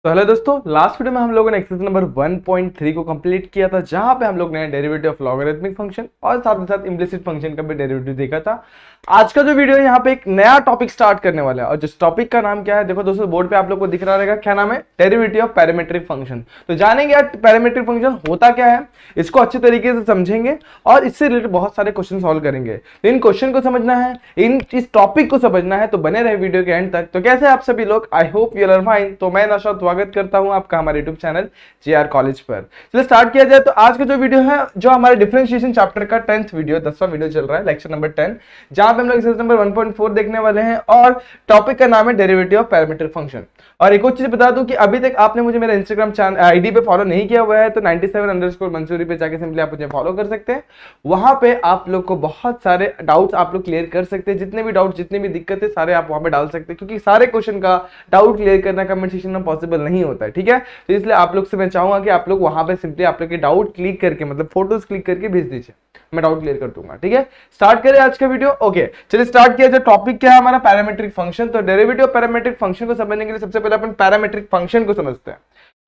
तो हेलो दोस्तों, last video में हम लोगों ने एक्सरसाइज नंबर 1.3 को कंप्लीट किया था, जहां पे हम लोग ने डेरिवेटिव ऑफ लॉगरिथमिक फंक्शन और साथ ही साथ इम्प्लिसिट फंक्शन का भी डेरिवेटिव देखा था। आज का जो वीडियो है यहाँ पे एक नया टॉपिक स्टार्ट करने वाला है और जिस टॉपिक का नाम क्या है, देखो दोस्तों बोर्ड पे आप लोग को दिख रहा रहेगा, क्या नाम है? Derivative of parametric function. तो जानेंगे यार पैरामीट्रिक फंक्शन होता क्या है, इसको अच्छे तरीके से समझेंगे और इससे रिलेटेड बहुत सारे क्वेश्चन सॉल्व करेंगे। तो इन क्वेश्चन को समझना है, इस टॉपिक को समझना है, तो बने रहे वीडियो के एंड तक। तो कैसे आप सभी लोग, I hope you are fine. तो मैं नौशाद स्वागत करता हूं आपका हमारे यूट्यूब चैनल JR कॉलेज पर। चलिए स्टार्ट किया जाए। तो आज का जो वीडियो है, जो हमारे डिफरेंशिएशन चैप्टर का 10th वीडियो, 10वां वीडियो चल रहा है, लेक्चर नंबर 10, जहां पे हम लोग एक्सरसाइज नंबर 1.4 देखने वाले हैं और टॉपिक का नाम है डेरिवेटिव ऑफ पैरामीट्रिक फंक्शन। और एक और चीज बता दूं कि अभी तक आपने मुझे मेरे इंस्टाग्राम चैनल आईडी पे फॉलो नहीं किया हुआ है तो 97_मंसूरी पे जाके सिंपली आप मुझे फॉलो कर सकते हैं। वहां पे आप लोग को बहुत सारे डाउट्स आप लोग क्लियर कर सकते हैं, जितने भी डाउट्स, जितनी भी दिक्कत है, सारे आप वहां पे डाल सकते हैं, क्योंकि सारे क्वेश्चन का डाउट क्लियर करना कमेंट सेक्शन में पॉसिबल नहीं होता है, ठीक है। तो इसलिए आप लोग से मैं चाहूंगा कि आप लोग वहां पे सिंपली आप लोग के डाउट क्लिक करके, मतलब फोटोज क्लिक करके भेज दीजिए, मैं डाउट क्लियर कर दूंगा, ठीक है। स्टार्ट करें आज का वीडियो। ओके चलिए स्टार्ट किया जाए। टॉपिक क्या है हमारा? Parametric function. तो डेरिवेटिव ऑफ पैरामीट्रिक फंक्शन को समझने के लिए सबसे पहले अपन पैरामीट्रिक फंक्शन को समझते हैं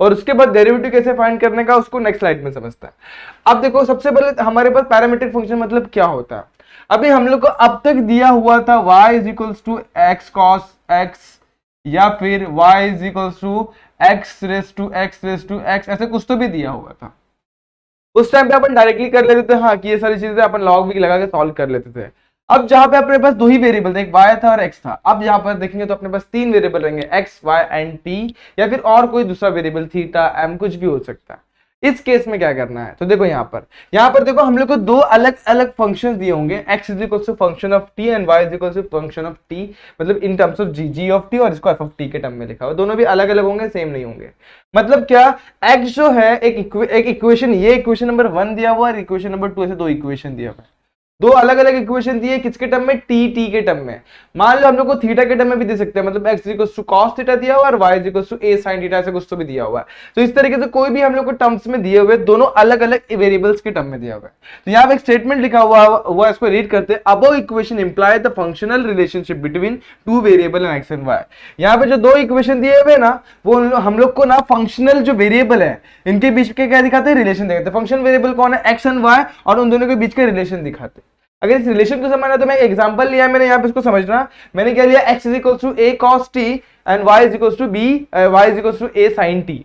और उसके बाद डेरिवेटिव कैसे फाइंड करने का उसको नेक्स्ट स्लाइड में समझते हैं। अब देखो, सबसे पहले हमारे पास पैरामीट्रिक फंक्शन मतलब क्या होता है। अभी हम लोग को अब तक दिया हुआ था y is equals to x cos x या फिर y is equals to x raise to x, ऐसे कुछ तो भी दिया हुआ था। उस टाइम पे अपन डायरेक्टली कर लेते थे, हाँ, कि ये सारी चीजें अपन लॉग भी लगा के सॉल्व कर लेते थे। अब जहां पे अपने पास दो ही वेरिएबल थे, एक y था और x था। अब यहाँ पर देखेंगे तो अपने पास तीन वेरिएबल रहेंगे, x, y एंड t, या फिर और कोई दूसरा वेरिएबल थीटा, m, कुछ भी हो सकता है। इस केस में क्या करना है, तो देखो यहाँ पर देखो हम लोग को दो अलग अलग फंक्शंस दिए होंगे, x is equal to function of t and y is equal to function of t, मतलब in terms of g of t, और इसको f ऑफ t के टर्म में लिखा हुआ। दोनों भी अलग अलग होंगे, सेम नहीं होंगे। मतलब क्या, x जो है एक इक्वेशन, ये इक्वेशन नंबर 1 दिया हुआ और इक्वेशन नंबर 2, ऐसे दो इक्वेशन दिया हुआ है, दो अलग अलग इक्वेशन दिए, किसके टर्म में? टी के टर्म में। मान लो हम लोग को थीटा के टर्म में भी दे सकते हैं, मतलब x equals to cos theta दिया हुआ और y equals to a sin theta, ऐसे कुछ तो भी दिया हुआ है। तो इस तरीके से कोई भी हम लोग को टर्म्स में दिए हुए, दोनों अलग अलग वेरिएबल्स के टर्म में दिया हुआ है। तो यहाँ पे एक स्टेटमेंट लिखा हुआ है, इसको रीड करते हैं। Above equation imply the functional relationship between two variable and x and y। यहाँ पे जो दो इक्वेशन दिए हुए ना, वो हम लोग को ना फंक्शनल जो वेरिएबल है इनके बीच के क्या दिखाते हैं? रिलेशन दिखाते हैं। फंक्शनल वेरिएबल कौन है? x एंड y, और उन दोनों के बीच के रिलेशन दिखाते हैं। अगर इस रिलेशन को समझना तो मैं एग्जांपल लिया मैंने, यहाँ पे इसको समझना। मैंने क्या लिया? x is equals to a cos t and y is equals to a sin t।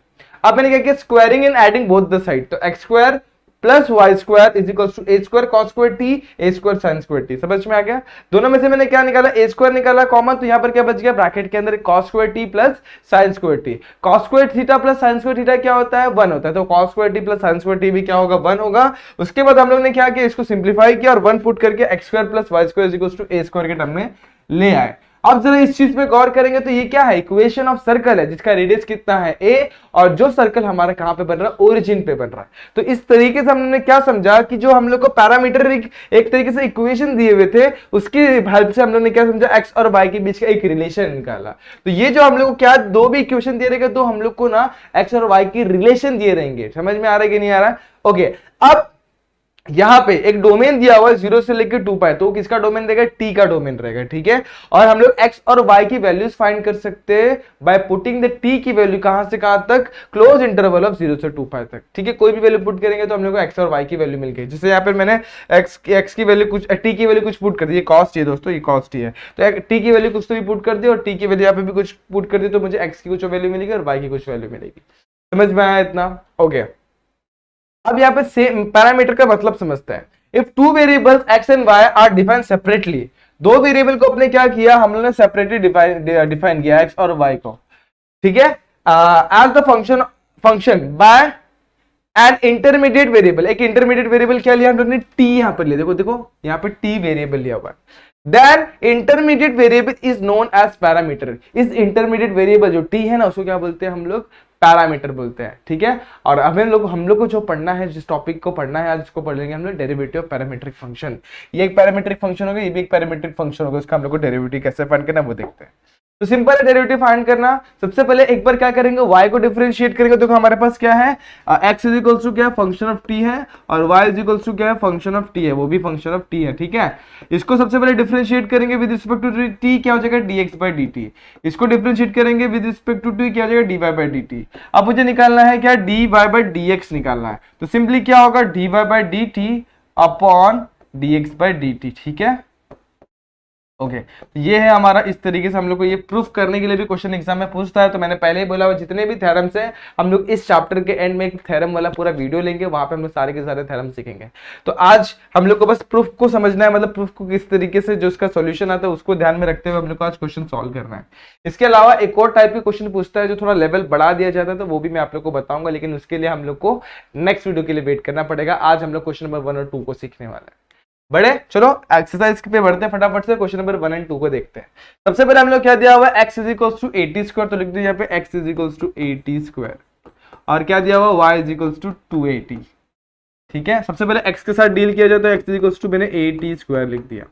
अब मैंने क्या किया? Squaring and adding both the side. तो x square plus y square is equals to a square cos square t, a square sin square t। समझ में आ गया? दोनों में से मैंने क्या निकाला? a स्क्वायर निकाला कॉमन, तो यहाँ पर क्या बच गया? ब्रैकेट के अंदर cos square t plus sin square t। cos square theta plus sin square theta क्या होता है? 1 होता है। तो cos square t plus sin square t भी क्या होगा? 1 होगा। उसके बाद हम लोग ने क्या किया? इसको सिंप्लीफाई किया और 1 पुट करके x square plus y square is equals to a square के टर्म में ले आए। अब जरा इस चीज पे गौर करेंगे तो ये क्या है? इक्वेशन ऑफ सर्कल है, जिसका रेडियस कितना है? a, और जो सर्कल हमारा कहां पे बन रहा है? ओरिजिन पे बन रहा है। तो इस तरीके से हमने क्या समझा कि जो हम लोग को पैरामीटर एक तरीके से इक्वेशन दिए हुए थे, उसकी हेल्प से हम लोग ने क्या समझा? x और y के बीच का एक रिलेशन निकाला। तो ये जो हम लोग को क्या, दो भी इक्वेशन दिए रहेंगे, तो हम लोग को ना x और y की रिलेशन दिए रहेंगे। समझ में आ रहा है कि नहीं आ रहा है? ओके, अब यहां पे एक डोमेन दिया हुआ है 0 से लेकर 2 पाई, तो किसका डोमेन देगा? t का डोमेन रहेगा, ठीक है। और हम लोग x और y की वैल्यूज फाइंड कर सकते हैं बाय पुटिंग द t की वैल्यू कहां से कहां तक? क्लोज इंटरवल ऑफ 0 से 2 पाई तक, ठीक है। कोई भी वैल्यू पुट करेंगे तो हम लोग को x और y की वैल्यू मिल गई। जैसे यहाँ पर मैंने x की वैल्यू कुछ, t की वैल्यू कुछ पुट कर दी, cos t है दोस्तों, ये cos t है, तो t की वैल्यू कुछ तो भी पुट कर दी और t की वैल्यू यहाँ पे भी कुछ पुट कर दी, तो मुझे x की कुछ वैल्यू मिलेगी और y की कुछ वैल्यू मिलेगी। समझ में आया इतना? ओके, अब यहाँ पे सेम पैरामीटर का मतलब समझते हैं। If two variables x and y are defined separately, दो वेरिएबल को अपने क्या किया? हम लोगों ने सेपरेटली डिफाइन किया x और y को, ठीक है। As the function by an intermediate variable, एक इंटरमीडिएट वेरिएबल क्या लिया हम लोग ने? t यहां पर लिया, देखो यहां पर t वेरिएबल लिया हुआ है। Then intermediate variable is known as parameter। इस intermediate variable जो t है ना, उसको क्या बोलते हैं हम लोग? पैरामीटर बोलते हैं, ठीक है। और अब हम लोग को जो पढ़ना है, जिस टॉपिक को पढ़ना है आज, इसको पढ़ लेंगे हम लोग डेरिवेटिव ऑफ पैरामीट्रिक फंक्शन। ये एक पैरामीट्रिक फंक्शन होगा, ये भी एक पैरामीट्रिक फंक्शन होगा, उसका हम लोग को डेरिवेटिव कैसे फाइंड करना है वो देखते हैं। तो सिंपल है डेरिवेटिव फाइंड करना। सबसे पहले एक बार क्या करेंगे, y को डिफरेंशिएट करेंगे। देखो हमारे पास क्या है, x इज इक्वल्स टू क्या है, फंक्शन ऑफ t है, और y इज इक्वल्स टू क्या है, फंक्शन ऑफ t है, वो भी फंक्शन ऑफ t है, ठीक है। इसको सबसे पहले डिफरेंशिएट करेंगे विद रिस्पेक्ट टू t, क्या हो जाएगा dx बाई dt। इसको डिफरेंशिएट करेंगे विद रिस्पेक्ट टू t, क्या हो जाएगा dy बाई dt। अब मुझे निकालना है क्या, dy बाई dx निकालना है। तो सिंपली क्या होगा, dy by dt upon dx by dt, ठीक है। ओके ये है हमारा, इस तरीके से हम लोग को ये प्रूफ करने के लिए भी क्वेश्चन एग्जाम में पूछता है। तो मैंने पहले ही बोला, जितने भी थ्योरम्स है हम लोग इस चैप्टर के एंड में एक थ्योरम वाला पूरा वीडियो लेंगे, वहां पे हम लोग सारे के सारे थ्योरम सीखेंगे। तो आज हम लोग को बस प्रूफ को समझना है, मतलब प्रूफ को किस तरीके से जो उसका सोल्यूशन आता है उसको ध्यान में रखते हुए हम लोग को आज क्वेश्चन सॉल्व करना है। इसके अलावा एक और टाइप के क्वेश्चन पूछता है जो थोड़ा लेवल बढ़ा दिया जाता है, तो वो भी मैं आप लोग को बताऊंगा, लेकिन उसके लिए हम लोग को नेक्स्ट वीडियो के लिए वेट करना पड़ेगा। आज हम लोग क्वेश्चन नंबर 1 और 2 को सीखने वाले हैं। बड़े चलो एक्सरसाइज पे बढ़ते हैं फटाफट से, क्वेश्चन नंबर 1 और 2 को देखते हैं। सबसे पहले हम लोग क्या दिया हुआ है, x is equals to 80 square, तो लिख दीजिए यहाँ पे x is equals to 80 square, और क्या दिया हुआ y इज इक्वल्स टू 280, ठीक है। सबसे पहले x के साथ डील किया जाता है, x इज इक्वल्स टू मैंने 80 स्क्वायर लिख दिया।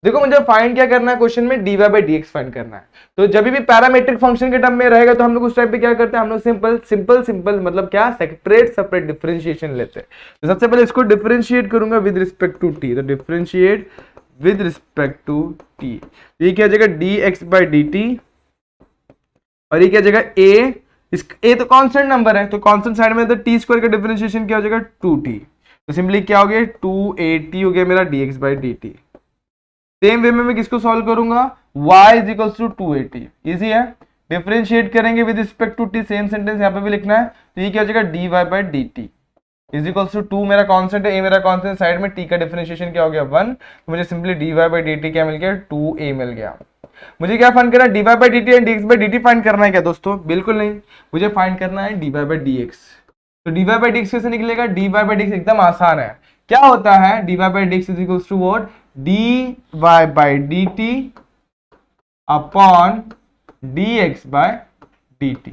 देखो मुझे फाइंड क्या करना है, क्वेश्चन में dy बाई dx फाइंड करना है। तो जब भी पैरामीट्रिक फंक्शन के टर्म में रहेगा तो हम लोग उस टाइप पे क्या करते हैं, हम लोग सिंपल मतलब क्या, सेपरेट डिफरेंशिएशन लेते हैं। तो सबसे पहले इसको डिफरेंशिएट करूंगा विद रिस्पेक्ट टू t, तो differentiate with respect to t, ये क्या जाएगा dx बाई dt, और ये क्या जाएगा a तो कांस्टेंट नंबर है, तो कांस्टेंट साइड में तो t स्क्वायर का डिफरेंशिएशन क्या हो जाएगा 2t, तो सिंपली क्या हो गया 280 हो गया मेरा dx by dt। Same way में मैं किसको सॉल्व करूंगा, y is equals to 280, easy है। डिफरेंशिएट करेंगे with respect to t, same sentence यहाँ पे भी लिखना है, तो ये क्या हो जाएगा dy by dt is equals to 2 मेरा कांस्टेंट है, a मेरा कांस्टेंट, साइड में t का डिफरेंशिएशन क्या हो गया 1, तो मुझे सिंपली dy बाई dt क्या मिल गया 2a मिल गया। मुझे क्या फाइंड करना है, dy by dt and dx by dt find करना है क्या दोस्तों, बिल्कुल नहीं, मुझे फाइंड करना है dy बाई dx। तो dy बाई dx कैसे निकलेगा, dy बाई dx एकदम आसान है, क्या होता है dy by dx is equals to what, dy by dt upon dx by dt।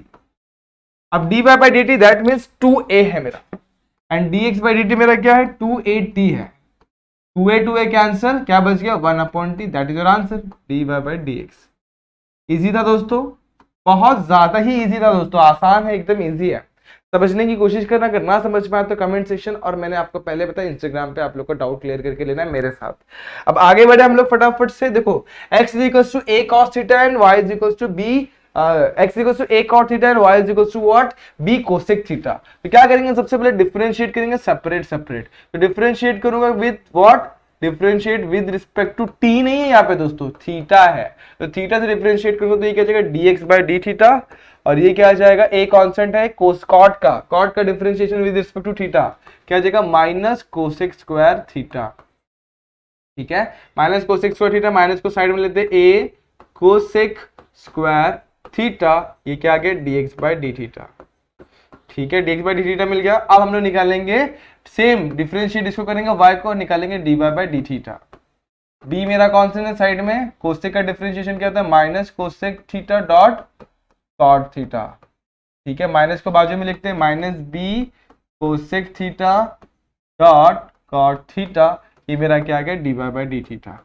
अब dy by dt that means 2a है मेरा, एंड dx बाई dt मेरा क्या है 2at है, 2a कैंसल, क्या बच गया 1 upon t, that is your answer dy by dx। Easy था दोस्तों, बहुत ज्यादा ही इजी था दोस्तों, आसान है, एकदम इजी है, समझने की कोशिश करना। अगर ना समझ पाए तो कमेंट सेक्शन, और मैंने आपको पहले बताया इंस्टाग्राम पे आप लोग को डाउट क्लियर करके लेना है मेरे साथ। अब आगे बढ़े हम लोग फटाफट से, देखो x is equals to a cos theta and y is equals to b x equals to a cot theta and y is equals to what, b cosec theta. तो क्या करेंगे, सबसे पहले डिफरेंशिएट करेंगे सेपरेट। तो डिफरेंशिएट करूंगा with what, differentiate with respect to t नहीं है यहाँ पे दोस्तों, थीटा है, तो थीटा से डिफरेंशिएट करूंगा तो ये क्या जाएगा dx बाई d थीटा, और ये क्या आ जाएगा, a कांस्टेंट है कॉट का differentiation with respect to theta क्या आ जाएगा माइनस कोसेक स्क्वायर थीटा, ठीक है। Minus cosec square theta, minus को साइड में लेते हैं, a कोसेक स्क्वायर थीटा, ये क्या आ गया dx बाई डी थीटा, ठीक है, dx बाई डी थीटा मिल गया। अब हम लोग निकालेंगे सेम डिफरेंशिएट, इसको करेंगे y को, निकालेंगे dy by D theta. b मेरा कांस्टेंट है, साइड में कोसेक का डिफरेंशिएशन क्या होता है minus cosec theta dot cot theta, ठीक है, माइनस को बाजू में लिखते हैं minus b cosec theta dot cot theta, ये मेरा क्या आ गया dy बाई डी थीटा।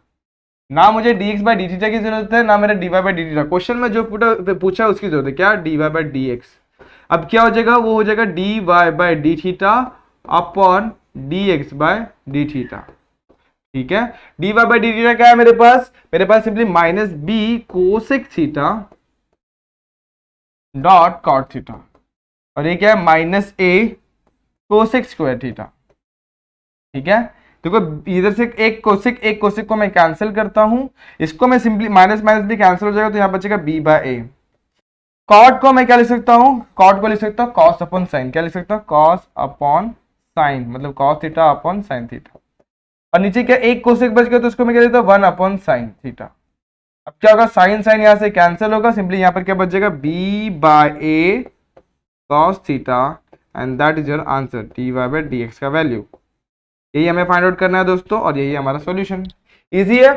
ना मुझे dx बाई डी थीटा की जरूरत है, ना मेरा dy by D theta, question में जो पूछा उसकी जरूरत है, क्या dy बाई dx। अब क्या हो जाएगा, वो हो जाएगा dy by D theta upon dx by D theta, ठीक है। dy बाई डी थीटा क्या है मेरे पास simply minus b cosec theta dot cot theta, और ये क्या है minus a cosec square theta, ठीक है। देखो इधर से एक कोसेक को मैं कैंसिल करता हूं, इसको मैं सिंपली माइनस भी कैंसिल हो जाएगा, तो यहां बचेगा b बाई ए। कॉट को मैं क्या लिख सकता हूं, कॉट को लिख सकता हूं कॉस अपॉन साइन, क्या लिख सकता हूं कॉस अपॉन साइन, मतलब cos theta upon sine theta, और नीचे क्या एक कोसेक बच गया, तो उसको मैं क्या देता हूं 1 अपॉन साइन थीटा। अब क्या होगा, साइन यहां से कैंसिल होगा, सिंपली यहां पर क्या बच जाएगा b by A cos theta, and that is your answer dy by dx का वैल्यू। यही हमें फाइंड आउट करना है दोस्तों, और यही हमारा सॉल्यूशन। इजी है,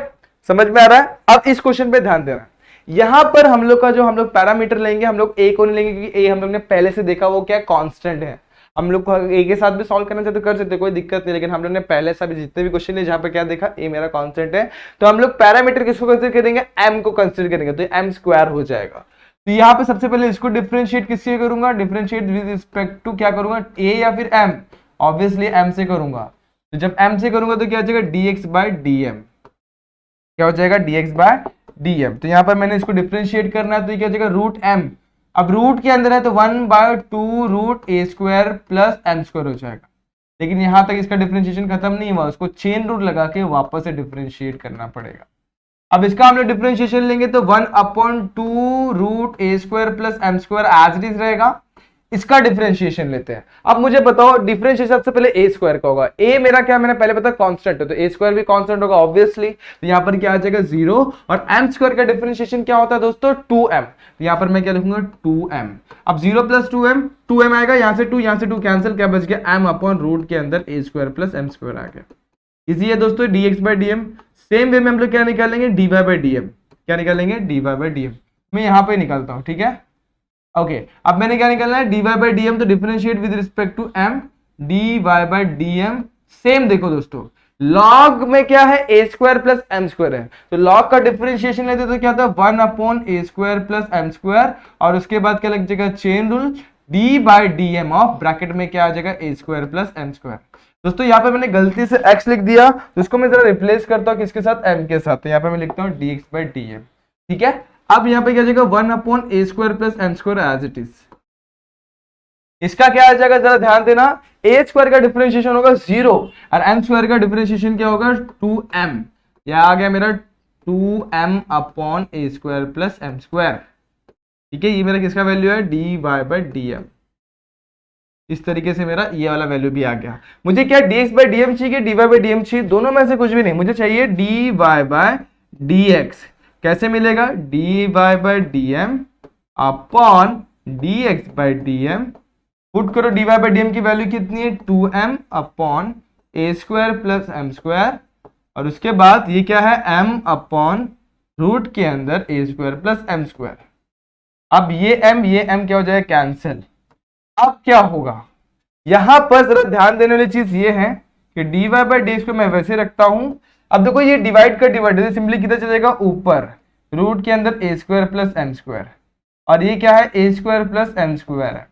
समझ में आ रहा है। अब इस क्वेश्चन पे ध्यान देना, यहां पर हम लोग का जो हम लोग पैरामीटर लेंगे, हम लोग ए को नहीं लेंगे क्योंकि ए हम लोग ने पहले से देखा वो क्या कांस्टेंट है। हम लोग को ए के साथ भी सॉल्व करना चाहते तो कर सकते, कोई दिक्कत नहीं, लेकिन हम लोग ने पहले से भी जितने भी क्वेश्चन है जहां पे क्या देखा ए मेरा कांस्टेंट है, तो हम लोग पैरामीटर किसको कंसीडर करेंगे, एम को कंसीडर करेंगे, तो एम स्क्वायर हो जाएगा। तो यहाँ पे सबसे पहले इसको डिफरेंशिएट किससे करूंगा, डिफरेंशिएट विद रिस्पेक्ट टू क्या करूंगा, ए या फिर एम, ऑब्वियसली एम से करूंगा। तो जब एम से करूंगा तो क्या हो जाएगा, dx बाय dm, क्या हो जाएगा, dx बाय dm। तो यहाँ पर मैंने इसको डिफरेंशिएट करना है, तो ये क्या हो जाएगा, रूट एम। अब रूट के अंदर है तो 1/2 root a square plus M square हो जाएगा, लेकिन यहां तक इसका डिफरेंशिएशन खत्म नहीं हुआ, उसको चेन रूट लगा के वापस से डिफरेंशिएट करना पड़ेगा। अब इसका हम लोग डिफरेंशिएशन लेंगे तो 1/2 root a square plus M square as it is रहेगा। इसका डिफरेंशिएशन लेते हैं। अब मुझे बताओ डिफरेंशिएशन सबसे पहले ए स्क्वायर का होगा, ए मेरा क्या मैंने पहले पता कांस्टेंट है, तो ए स्क्वायर भी कांस्टेंट होगा ऑब्वियसली, तो यहाँ पर क्या आ जाएगा 0, और एम स्क्वायर का डिफरेंशिएशन क्या होता है दोस्तों, 2m, तो यहाँ पर मैं क्या लिखूंगा 2m। अब 0 प्लस 2m आएगा, यहाँ से 2 कैंसिल, क्या बच गया, m अपॉन रूट के अंदर ए स्क्वायर प्लस एम स्क्वायर आ गया। इजी है दोस्तों, dx by dm। Same way में हम लोग क्या निकालेंगे, dy बाय dm, क्या निकालेंगे, dy बाय dm। मैं यहाँ पे निकालता हूँ, ठीक है, ओके। अब मैंने क्या निकालना है, dy बाय dm, तो differentiate with respect to m, dy bye dm। Same देखो दोस्तों, log में क्या है, a square plus M square है, तो log का डिफरेंशिएशन लेते तो क्या होता है 1 upon a square plus M square, और उसके बाद क्या लग जाएगा, chain rule, d by d m of bracket में क्या आ जाएगा, a square plus M square. दोस्तों यहाँ पे मैंने गलती से x लिख दिया, तो इसको मैं जरा रिप्लेस करता हूँ किसके साथ, m के साथ, तो यहाँ पे मैं लिखता हूँ dx बाय dm, ठीक है। अब यहाँ पे क्या आ जाएगा 1 upon a square plus M square as it is. इसका क्या आ जाएगा, जरा ध्यान देना, ए स्क्वायर का डिफरेंशिएशन होगा 0, और एम स्क्वायर का डिफरेंशिएशन क्या होगा, 2m, यह आ गया मेरा 2m upon a square plus M square, ठीक है। ये मेरा किसका वैल्यू है, dy बाय dm। इस तरीके से मेरा ये वाला वैल्यू भी आ गया। मुझे क्या dx बाय dm चाहिए, dy बाय dm चाहिए, दोनों में से कुछ भी नहीं, मुझे चाहिए dy बाय dx। कैसे मिलेगा, dy bye dm upon dx by dm। Put करो, dy बाय dm की वैल्यू कितनी है, 2m upon a square plus M square, और उसके बाद ये क्या है, m अपॉन रूट के अंदर ए स्क्वायर प्लस एम स्क्वायर। अब ये m क्या हो जाएगा, कैंसिल। अब क्या होगा, यहां पर जरा ध्यान देने वाली चीज ये है कि dy बाय dx को मैं वैसे रखता हूं। अब देखो ये डिवाइड का डिवाइड सिंपली किधर चलेगा, ऊपर रूट के अंदर ए स्क्वायर प्लस एम स्क्वायर, और ये क्या है, ए स्क्वायर प्लस एम स्क्वायर है।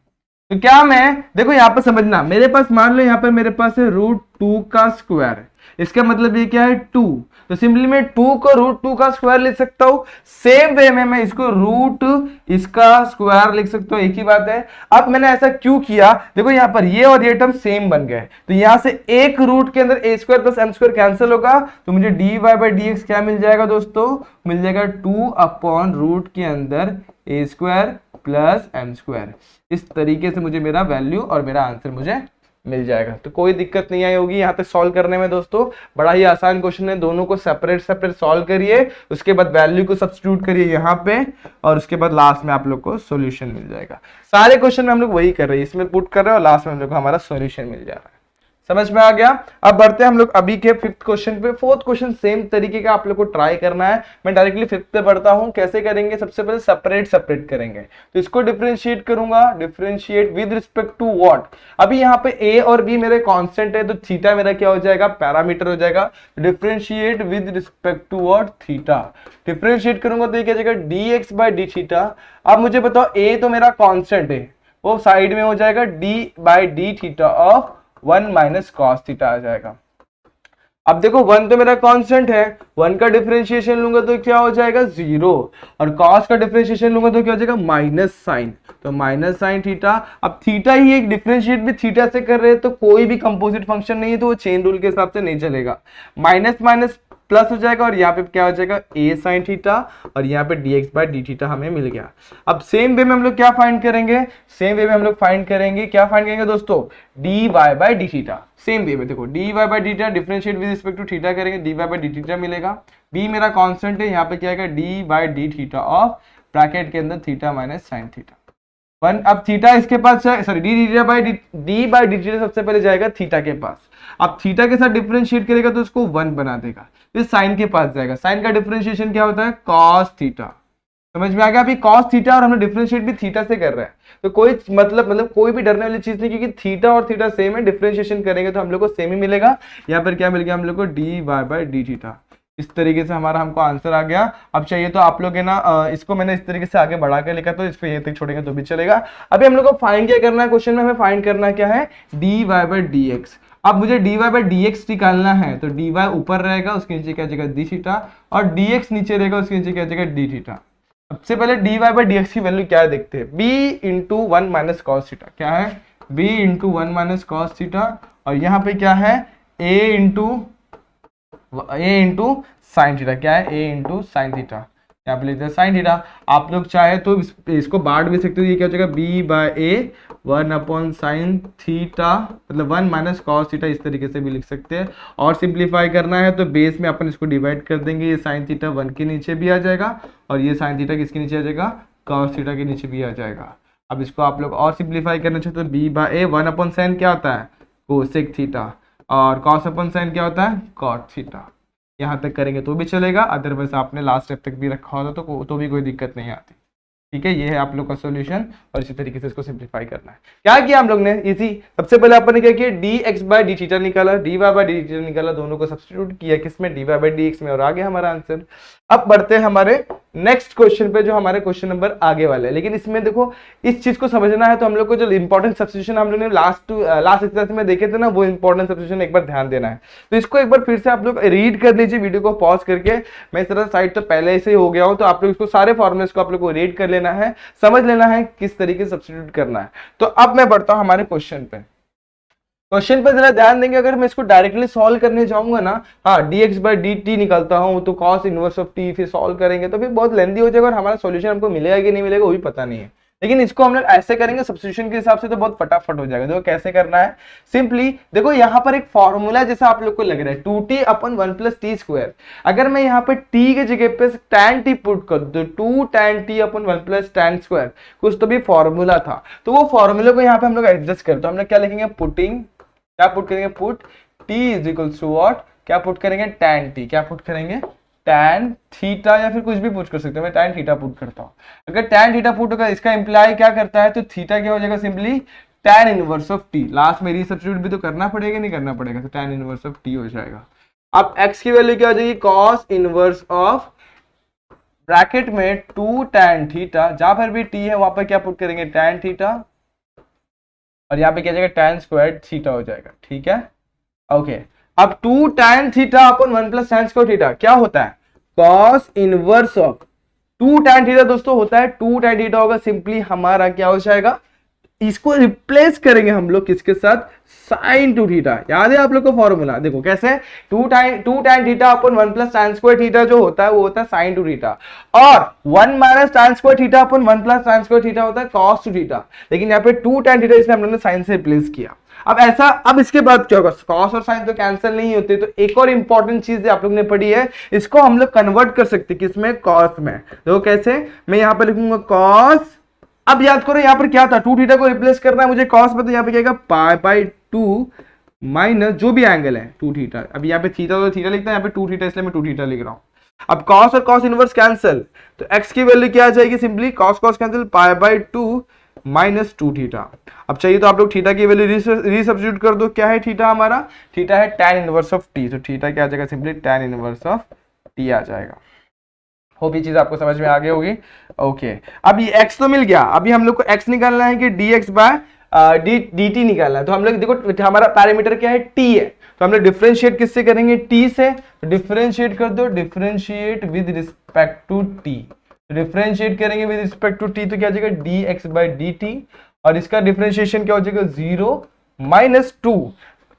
तो क्या मैं देखो यहाँ पर समझना, मेरे पास मान लो यहाँ पर मेरे पास है √2 का स्क्वायर, इसका मतलब ये क्या है 2, तो सिंपली मैं 2 को √2 का स्क्वायर लिख सकता हूं। सेम वे में मैं इसको रूट इसका स्क्वायर लिख सकता हूं, एक ही बात है। अब मैंने ऐसा क्यों किया, देखो यहाँ पर ये और ये टर्म सेम बन गए, तो यहां से एक रूट के अंदर ए square plus M square cancel होगा, तो मुझे dy बाय dx क्या मिल जाएगा दोस्तों, मिल जाएगा 2 अपॉन रूट के अंदर ए स्क्वायर प्लस एम स्क्वायर। इस तरीके से मुझे मेरा वैल्यू और मेरा आंसर मुझे मिल जाएगा। तो कोई दिक्कत नहीं आई होगी यहाँ तक सॉल्व करने में दोस्तों, बड़ा ही आसान क्वेश्चन है, दोनों को सेपरेट सॉल्व करिए, उसके बाद वैल्यू को सब्स्टिट्यूट करिए यहाँ पे, और उसके बाद लास्ट में आप लोग को सॉल्यूशन मिल जाएगा। सारे क्वेश्चन में हम लोग वही कर रहे हैं, इसमें पुट कर रहे हैं और लास्ट में हम लोग को हमारा सॉल्यूशन मिल जा रहा है। समझ में आ गया। अब बढ़ते हैं हम लोग अभी के फिफ्थ क्वेश्चन पे। फोर्थ क्वेश्चन सेम तरीके का आप लोग को ट्राई करना है। मैं डायरेक्टली फिफ्थ पे बढ़ता हूं। कैसे करेंगे, सबसे पहले सेपरेट करेंगे, तो इसको डिफरेंशिएट करूंगा। Differentiate with respect to what, अभी यहाँ पे ए और बी मेरे कांस्टेंट है, तो थीटा मेरा क्या हो जाएगा, पैरामीटर हो जाएगा। Differentiate with respect to what, theta. Differentiate करूंगा तो ये क्या हो जाएगा, dx बाय डी थीटा। अब मुझे बताओ ए तो मेरा कांस्टेंट है, वो साइड में हो जाएगा d by d theta of 1 minus cos theta आ जाएगा। अब देखो 1 तो मेरा कांस्टेंट है, 1 का डिफरेंशिएशन लूंगा तो क्या हो जाएगा 0, और cos का डिफरेंशिएशन लूंगा तो क्या हो जाएगा माइनस साइन, तो माइनस साइन थीटा। अब थीटा ही एक डिफरेंशिएट भी थीटा से कर रहे हैं, तो कोई भी कंपोजिट फंक्शन नहीं है, तो वो चेन रूल के हिसाब से नहीं चलेगा। माइनस माइनस प्लस हो जाएगा, और यहाँ पे क्या हो जाएगा a साइन थीटा, और यहाँ पे dx बाय डी थीटा हमें मिल गया। अब सेम वे में हम लोग क्या फाइंड करेंगे, सेम वे में हम लोग फाइंड करेंगे, क्या फाइंड करेंगे दोस्तों, dy by d theta. Same way में देखो dy by d theta differentiate with respect to theta करेंगे, dy बाय डी थीटा मिलेगा। b मेरा कांस्टेंट है, यहाँ पे क्या आएगा d by d theta of bracket के अंदर थीटा माइनस साइन थीटा 1। अब थीटा इसके पास, sorry d by d theta सबसे पहले जाएगा थीटा के पास। अब थीटा के साथ डिफरेंशिएट करेगा तो उसको 1 बना देगा, फिर साइन के पास जाएगा। साइन का डिफरेंशिएशन क्या होता है, cos थीटा। समझ में आ गया? अभी कॉस थीटा और हमने डिफरेंशिएट भी थीटा से कर रहे हैं, तो कोई मतलब कोई भी डरने वाली चीज नहीं, क्योंकि थीटा और थीटा सेम है, डिफरेंशिएशन करेंगे तो हम लोग को सेम ही मिलेगा। यहाँ पर क्या मिल गया हम लोग को, d y by D theta. इस तरीके से हमारा हमको आंसर आ गया। अब चाहिए तो आप लोग है ना, इसको मैंने इस तरीके से आगे बढ़ा के लिखा, तो इस पे ये तक छोड़ेंगे तो भी चलेगा। अभी हम लोग को फाइंड क्या करना है, क्वेश्चन में हमें फाइंड करना क्या है, d y by d x. अब मुझे d y by d x निकालना है, तो डी वाई ऊपर रहेगा, उसके नीचे क्या जगह डी थीटा, और डी एक्स नीचे रहेगा, उसके नीचे क्या जगह डी थीटा। सबसे पहले d y by d x की वैल्यू क्या है देखते हैं, b into one minus cos theta. क्या है, b into one minus cos theta, और यहाँ पे क्या है, ए इंटू साइन थीटा। क्या है, ए इंटू साइन थीटा, यहाँ पे लिखते हैं साइन थीटा। आप लोग चाहे तो इसको बांट भी सकते हो, ये क्या हो जाएगा, बी बाय ए वन अपॉन साइन थीटा, मतलब वन माइनस कॉस थीटा, इस तरीके से भी लिख सकते हैं। और सिंप्लीफाई करना है तो बेस में अपन इसको डिवाइड कर देंगे, ये साइन थीटा वन के नीचे भी आ जाएगा, और ये साइन थीटा किसके नीचे आ जाएगा, कॉस थीटा के नीचे भी आ जाएगा। अब इसको आप लोग और सिंप्लीफाई करना चाहते तो बी बाय ए वन अपॉन साइन क्या होता है, कोसेक थीटा, और कॉस अपॉन साइन क्या होता है, कॉट थीटा। यहाँ तक करेंगे तो भी चलेगा, अदरवाइज आपने लास्ट स्टेप तक भी रखा होता तो भी कोई दिक्कत नहीं आती। ठीक है, ये है आप लोग का सॉल्यूशन, और इसी तरीके से इसको सिंप्लीफाई करना है। क्या किया हम लोग ने, इजी। सबसे पहले अपन ने क्या किया, d x by d theta निकाला, d y by d theta निकाला, दोनों को सब्स्टिट्यूट किया किसमें, d y by d x में, और आ गया हमारा आंसर। अब बढ़ते हैं हमारे नेक्स्ट क्वेश्चन पे, जो हमारे क्वेश्चन नंबर आगे वाले है। लेकिन इसमें देखो, इस चीज को समझना है तो हम लोग को जो इंपॉर्टेंट सब्स्टिट्यूशन हम लोग ने लास्ट एक्सरसाइज में देखे थे ना, वो इंपॉर्टेंट सब्स्टिट्यूशन एक बार ध्यान देना है। तो इसको एक बार फिर से आप लोग रीड कर लीजिए, वीडियो को पॉज करके। मैं इस तरह साइड तो पहले से ही हो गया हूं, तो आप लोग इसको सारे फॉर्मुलेस को आप लोग को रीड कर लेना है, समझ लेना है किस तरीके से सब्स्टिट्यूट करना है। तो अब मैं बढ़ता हूं हमारे क्वेश्चन पे। क्वेश्चन पे जरा ध्यान देंगे, अगर मैं इसको डायरेक्टली सॉल्व करने जाऊंगा ना, हाँ dx बाई डी टी निकालता हूं, तो cos इनवर्स ऑफ t फिर सॉल्व करेंगे तो फिर बहुत लेंदी हो जाएगा, और हमारा सॉल्यूशन हमको मिलेगा कि नहीं मिलेगा वो भी पता नहीं है। लेकिन इसको हम लोग ऐसे करेंगे सब्स्टिट्यूशन के हिसाब से, तो बहुत फटाफट हो जाएगा। देखो कैसे करना है, सिंपली देखो यहाँ पर एक फॉर्मूला जैसा आप लोग को लग रहा है, 2t अपन 1 प्लस टी स्क्वायर। अगर मैं यहाँ पे t के जगह पे tan t पुट कर दो, 2 tan t अपन 1 प्लस tan स्क्वायर, कुछ तो भी फॉर्मूला था, तो वो फॉर्मूले को यहाँ पे हम लोग एडजस्ट करते हैं। हम लोग क्या लिखेंगे, पुटिंग, क्या पुट करेंगे, put t is equals to what, क्या पुट करेंगे, tan t, क्या पुट करेंगे, tan थीटा, या फिर कुछ भी पुट कर सकते हैं। मैं tan थीटा पुट करता हूँ। अगर tan थीटा पुट होगा, इसका इंप्लाई क्या करता है, तो थीटा क्या हो जाएगा, simply tan inverse of t। Last में रीसब्स्टिट्यूट भी तो करना पड़ेगा, नहीं करना पड़ेगा, तो tan इनवर्स ऑफ t हो जाएगा। अब x की वैल्यू क्या हो जाएगी, cos इनवर्स ऑफ ब्रैकेट में 2 tan थीटा, जहां पर भी t है वहां पर क्या पुट करेंगे, tan थीटा, और यहाँ पे क्या जाएगा, tan स्क्वायर थीटा हो जाएगा। ठीक है, ओके। अब 2 tan थीटा अपन 1 प्लस tan स्क्वायर थीटा क्या होता है, cos inverse of 2 tan theta दोस्तों होता है 2 tan थीटा होगा, सिंपली हमारा क्या हो जाएगा, इसको रिप्लेस करेंगे हम लोग किसके साथ, साइन टू थीटा। याद है आप लोग को फॉर्मूला, देखो कैसे, 2 tan थीटा अपन 1 प्लस tan स्क्वायर थीटा जो होता है वो होता है साइन टू थीटा, और 1 माइनस tan स्क्वायर थीटा अपन 1 प्लस tan स्क्वायर थीटा होता है कॉस टू थीटा। लेकिन यहाँ पे 2 tan थीटा इसलिए हम लोगों ने साइन से रिप्लेस किया। अब ऐसा, अब इसके बाद क्या होगा, कॉस और साइन तो कैंसिल नहीं होते, तो एक और इंपॉर्टेंट चीज आप लोग ने पढ़ी है, इसको हम लोग कन्वर्ट कर सकते हैं किसमें, कॉस में। देखो कैसे, मैं यहाँ पे लिखूंगा कॉस, अब याद करो यहाँ पर क्या था, 2 थीटा को रिप्लेस करना है मुझे कॉस में, तो यहाँ पे क्या पाई बाई 2 माइनस जो भी एंगल है 2 थीटा। अब यहाँ पे थीटा तो थीटा लिखता है, यहाँ पे 2 थीटा इसलिए मैं 2 थीटा लिख रहा हूँ। अब कॉस और कॉस इनवर्स कैंसिल, तो x की वैल्यू क्या आ जाएगी, simply cos cos cancel, pi by 2 minus 2 theta. अब चाहिए तो आप लोग थीटा की वैल्यू रीसब्स्टिट्यूट कर दो, क्या है थीटा हमारा, थीटा है tan इनवर्स ऑफ t, तो थीटा क्या आ जाएगा, simply tan inverse of t आ जाएगा। होप ये चीज आपको समझ में आ गई होगी। ओके, अब ये x तो मिल गया, अभी हम लोग को x निकालना है कि dx बाय dt निकालना है। तो हम लोग देखो हमारा पैरामीटर क्या है, t है, तो हम लोग डिफरेंशिएट किससे करेंगे, t से, तो डिफरेंशिएट कर दो, differentiate with respect to t, differentiate करेंगे विद रिस्पेक्ट टू t, तो क्या हो जाएगा dx बाय dt, और इसका डिफरेंशिएशन क्या हो जाएगा 0 minus 2,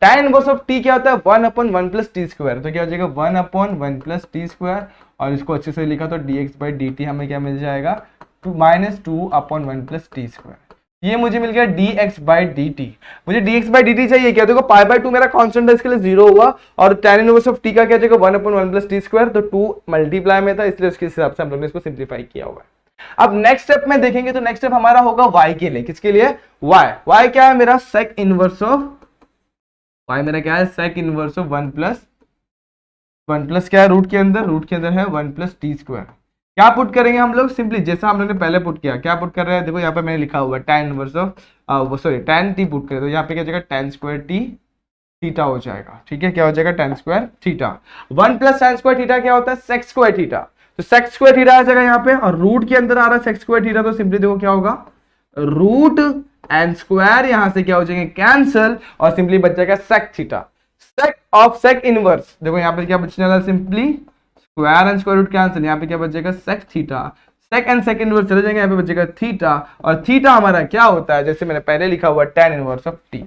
tan inverse of t क्या होता है 1 अपॉन 1 प्लस टी स्क्वायर, तो क्या हो जाएगा 1 अपॉन 1 प्लस टी स्क्वायर, और इसको अच्छे से लिखा तो dx बाई dt हमें क्या मिल जाएगा, minus 2 upon 1 plus T square. ये मुझे मिल गया dx बाई dt। मुझे dx बाई dt चाहिए क्या, देखो पाई बाई 2 मेरा कांस्टेंट है, इसके लिए 0 हुआ, और tan इनवर्स ऑफ t का क्या जाएगा 1 अपॉन 1 प्लस टी स्क्वायर, तो 2 मल्टीप्लाई में था, इसलिए उसके हिसाब से हम लोगों ने इसको सिंप्लीफाई किया हुआ है। अब नेक्स्ट स्टेप में देखेंगे, तो नेक्स्ट स्टेप हमारा होगा y के लिए, किसके लिए, y क्या है मेरा, सेक इनवर्स ऑफ y, मेरा क्या है सेक इनवर्स ऑफ 1 प्लस क्या है, रूट के अंदर है 1 प्लस टी स्क्वायर। क्या पुट करेंगे हम लोग, सिंपली जैसा हम लोग ने पहले पुट किया, क्या पुट कर रहे हैं, देखो यहाँ पे मैंने लिखा हुआ है tan inverse of sorry tan t put करें, तो यहाँ पे क्या जाएगा tan स्क्वायर t थीटा हो जाएगा। ठीक है, क्या हो जाएगा tan square theta. 1 plus tan square theta क्या होता है, sec स्क्वायर थीटा, तो sec स्क्वायर थीटा आ जाएगा यहाँ पे, और रूट के अंदर आ रहा है sec स्क्वायर थीटा, तो सिंपली देखो क्या होगा, रूट एंड स्क्वायर यहां से क्या हो जाएंगे कैंसल, और सिंपली बच जाएगा sec theta. sec of sec inverse, देखो यहाँ पे क्या बचने वाला है, simply square and square root cancel, यहाँ पे क्या बचेगा sec theta, sec and sec inverse चले जाएंगे, यहाँ पे बचेगा थीटा, और थीटा हमारा क्या होता है, जैसे मैंने पहले लिखा हुआ tan इनवर्स ऑफ t,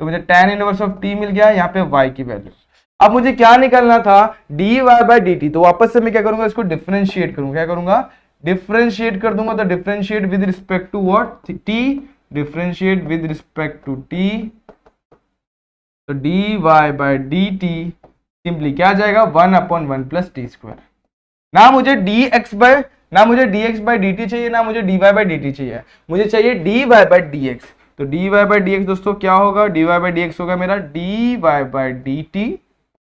तो मुझे tan इनवर्स ऑफ t मिल गया, यहाँ पे y की वैल्यू। अब मुझे क्या निकालना था, dy बाय dt, तो वापस से मैं क्या करूंगा, इसको डिफरेंशिएट करूंगा, क्या करूंगा, डिफरेंशिएट कर दूंगा, तो differentiate with respect to what, t, differentiate with respect to t, तो dy बाय dt सिंपली क्या जाएगा, 1/1 प्लस टी स्क्वायर। ना मुझे dx बाय dt चाहिए, ना मुझे dy बाय dt चाहिए, मुझे चाहिए dy बाय dx। तो dy बाय dx दोस्तों क्या होगा, dy बाय dx होगा मेरा dy by dt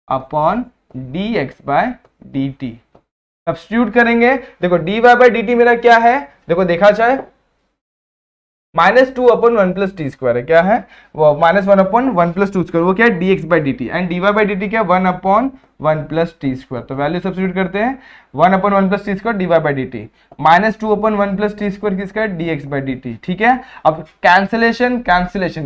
upon dx by dt। Substitute करेंगे, देखो dy बाय dt मेरा क्या है, देखो देखा जाए -2/1 प्लस टी स्क्वायर है, क्या है वो, -1/1 प्लस टू स्क्वायर, वो क्या है dx by dt, and dy by dt क्या, 1/1 प्लस टी स्क्वायर, तो वैल्यू सब्स्टिट्यूट करते हैं, 1/1 plus T square dy by dt, -2/1 plus T square किसका है, dx बाई dt। ठीक है, अब कैंसिलेशन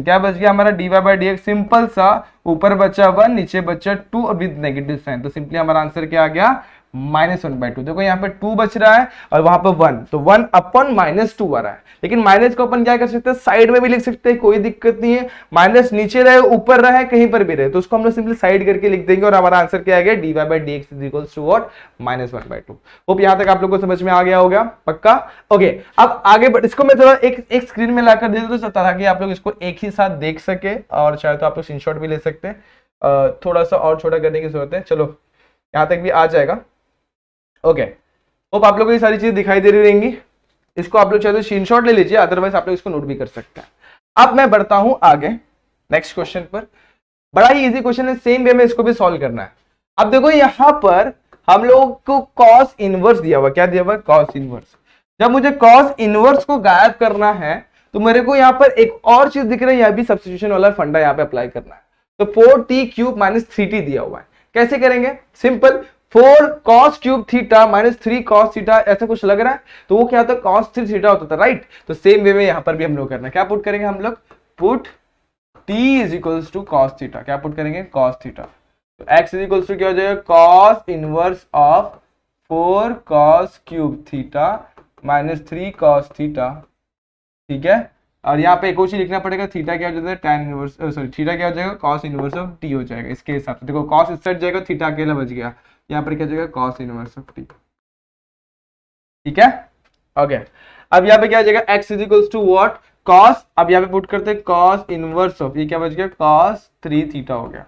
क्या बच गया हमारा, dy बाई dx, सिंपल सा, ऊपर बचा 1 नीचे बचा 2 और विद नेगेटिव साइन, तो सिंपली हमारा आंसर क्या आ गया, -1/2। देखो यहाँ पे 2 बच रहा है और वहां पे 1, तो 1/-2 आ रहा है, लेकिन माइनस को अपन क्या कर सकते हैं, साइड में भी लिख सकते हैं, कोई दिक्कत नहीं है, माइनस नीचे रहे ऊपर रहे कहीं पर भी रहे, तो उसको हम लोग सिंपली साइड करके लिख देंगे, और हमारा आंसर क्या आ गया, dy by dx is equals to what, -1/2। Hope यहां तक आप लोगों को समझ में आ गया होगा, पक्का। ओके, अब आगे इसको मैं थोड़ा एक स्क्रीन में लाकर दे दूं, ताकि आप लोग इसको एक ही साथ देख सके, और चाहे तो आप लोग स्क्रीनशॉट भी ले सकते हैं, थोड़ा सा और छोटा करने की जरूरत है, चलो यहां तक भी आ जाएगा। ओके, होप आप लोगों को ये सारी चीजें दिखाई दे रही रहेंगी, इसको आप लोग चाहे तो स्क्रीनशॉट ले लीजिए, अदरवाइज आप लोग इसको नोट भी कर सकते हैं। अब मैं बढ़ता हूं आगे नेक्स्ट क्वेश्चन पर, बड़ा ही इजी क्वेश्चन है, सेम वे में इसको भी सॉल्व करना है। अब देखो यहां पर हम लोग को कॉस इनवर्स दिया हुआ, क्या दिया हुआ, कॉस इनवर्स। जब मुझे कॉस इनवर्स को गायब करना है, तो मेरे को यहाँ पर एक और चीज दिख रहा है, यह भी सब्स्टिट्यूशन वाला फंडा यहाँ पे अप्लाई करना है। तो 4t³ - 3t दिया हुआ है, कैसे करेंगे, simple, 4 cos cube theta -3 cos theta, ऐसा कुछ लग रहा है, तो वो क्या होता है, cos 3 थीटा होता था, राइट। तो सेम वे में यहां पर भी हम लोग करना है, क्या पुट करेंगे हम लोग, put t is equals to cos theta, क्या पुट करेंगे, cos थीटा, तो x इज इक्वल्स टू क्या हो जाएगा, cos inverse of 4 cos cube theta -3 cos theta. ठीक है, और यहाँ पे एक और चीज लिखना पड़ेगा, थीटा क्या हो जाता है, tan इनवर्स, सॉरी थीटा क्या हो जाएगा, cos इनवर्स ऑफ t हो जाएगा, इसके हिसाब से देखो cos इस साइड जाएगा, थीटा अकेला बच गया, यहाँ पर क्या जाएगा, cos इनवर्स ऑफ t। ठीक है, ओके, अब यहाँ पे क्या जाएगा, x is equals to what, cos, अब यहाँ पे पुट करते हैं cos इनवर्स ऑफ, ये क्या बच गया, cos 3 थीटा हो गया।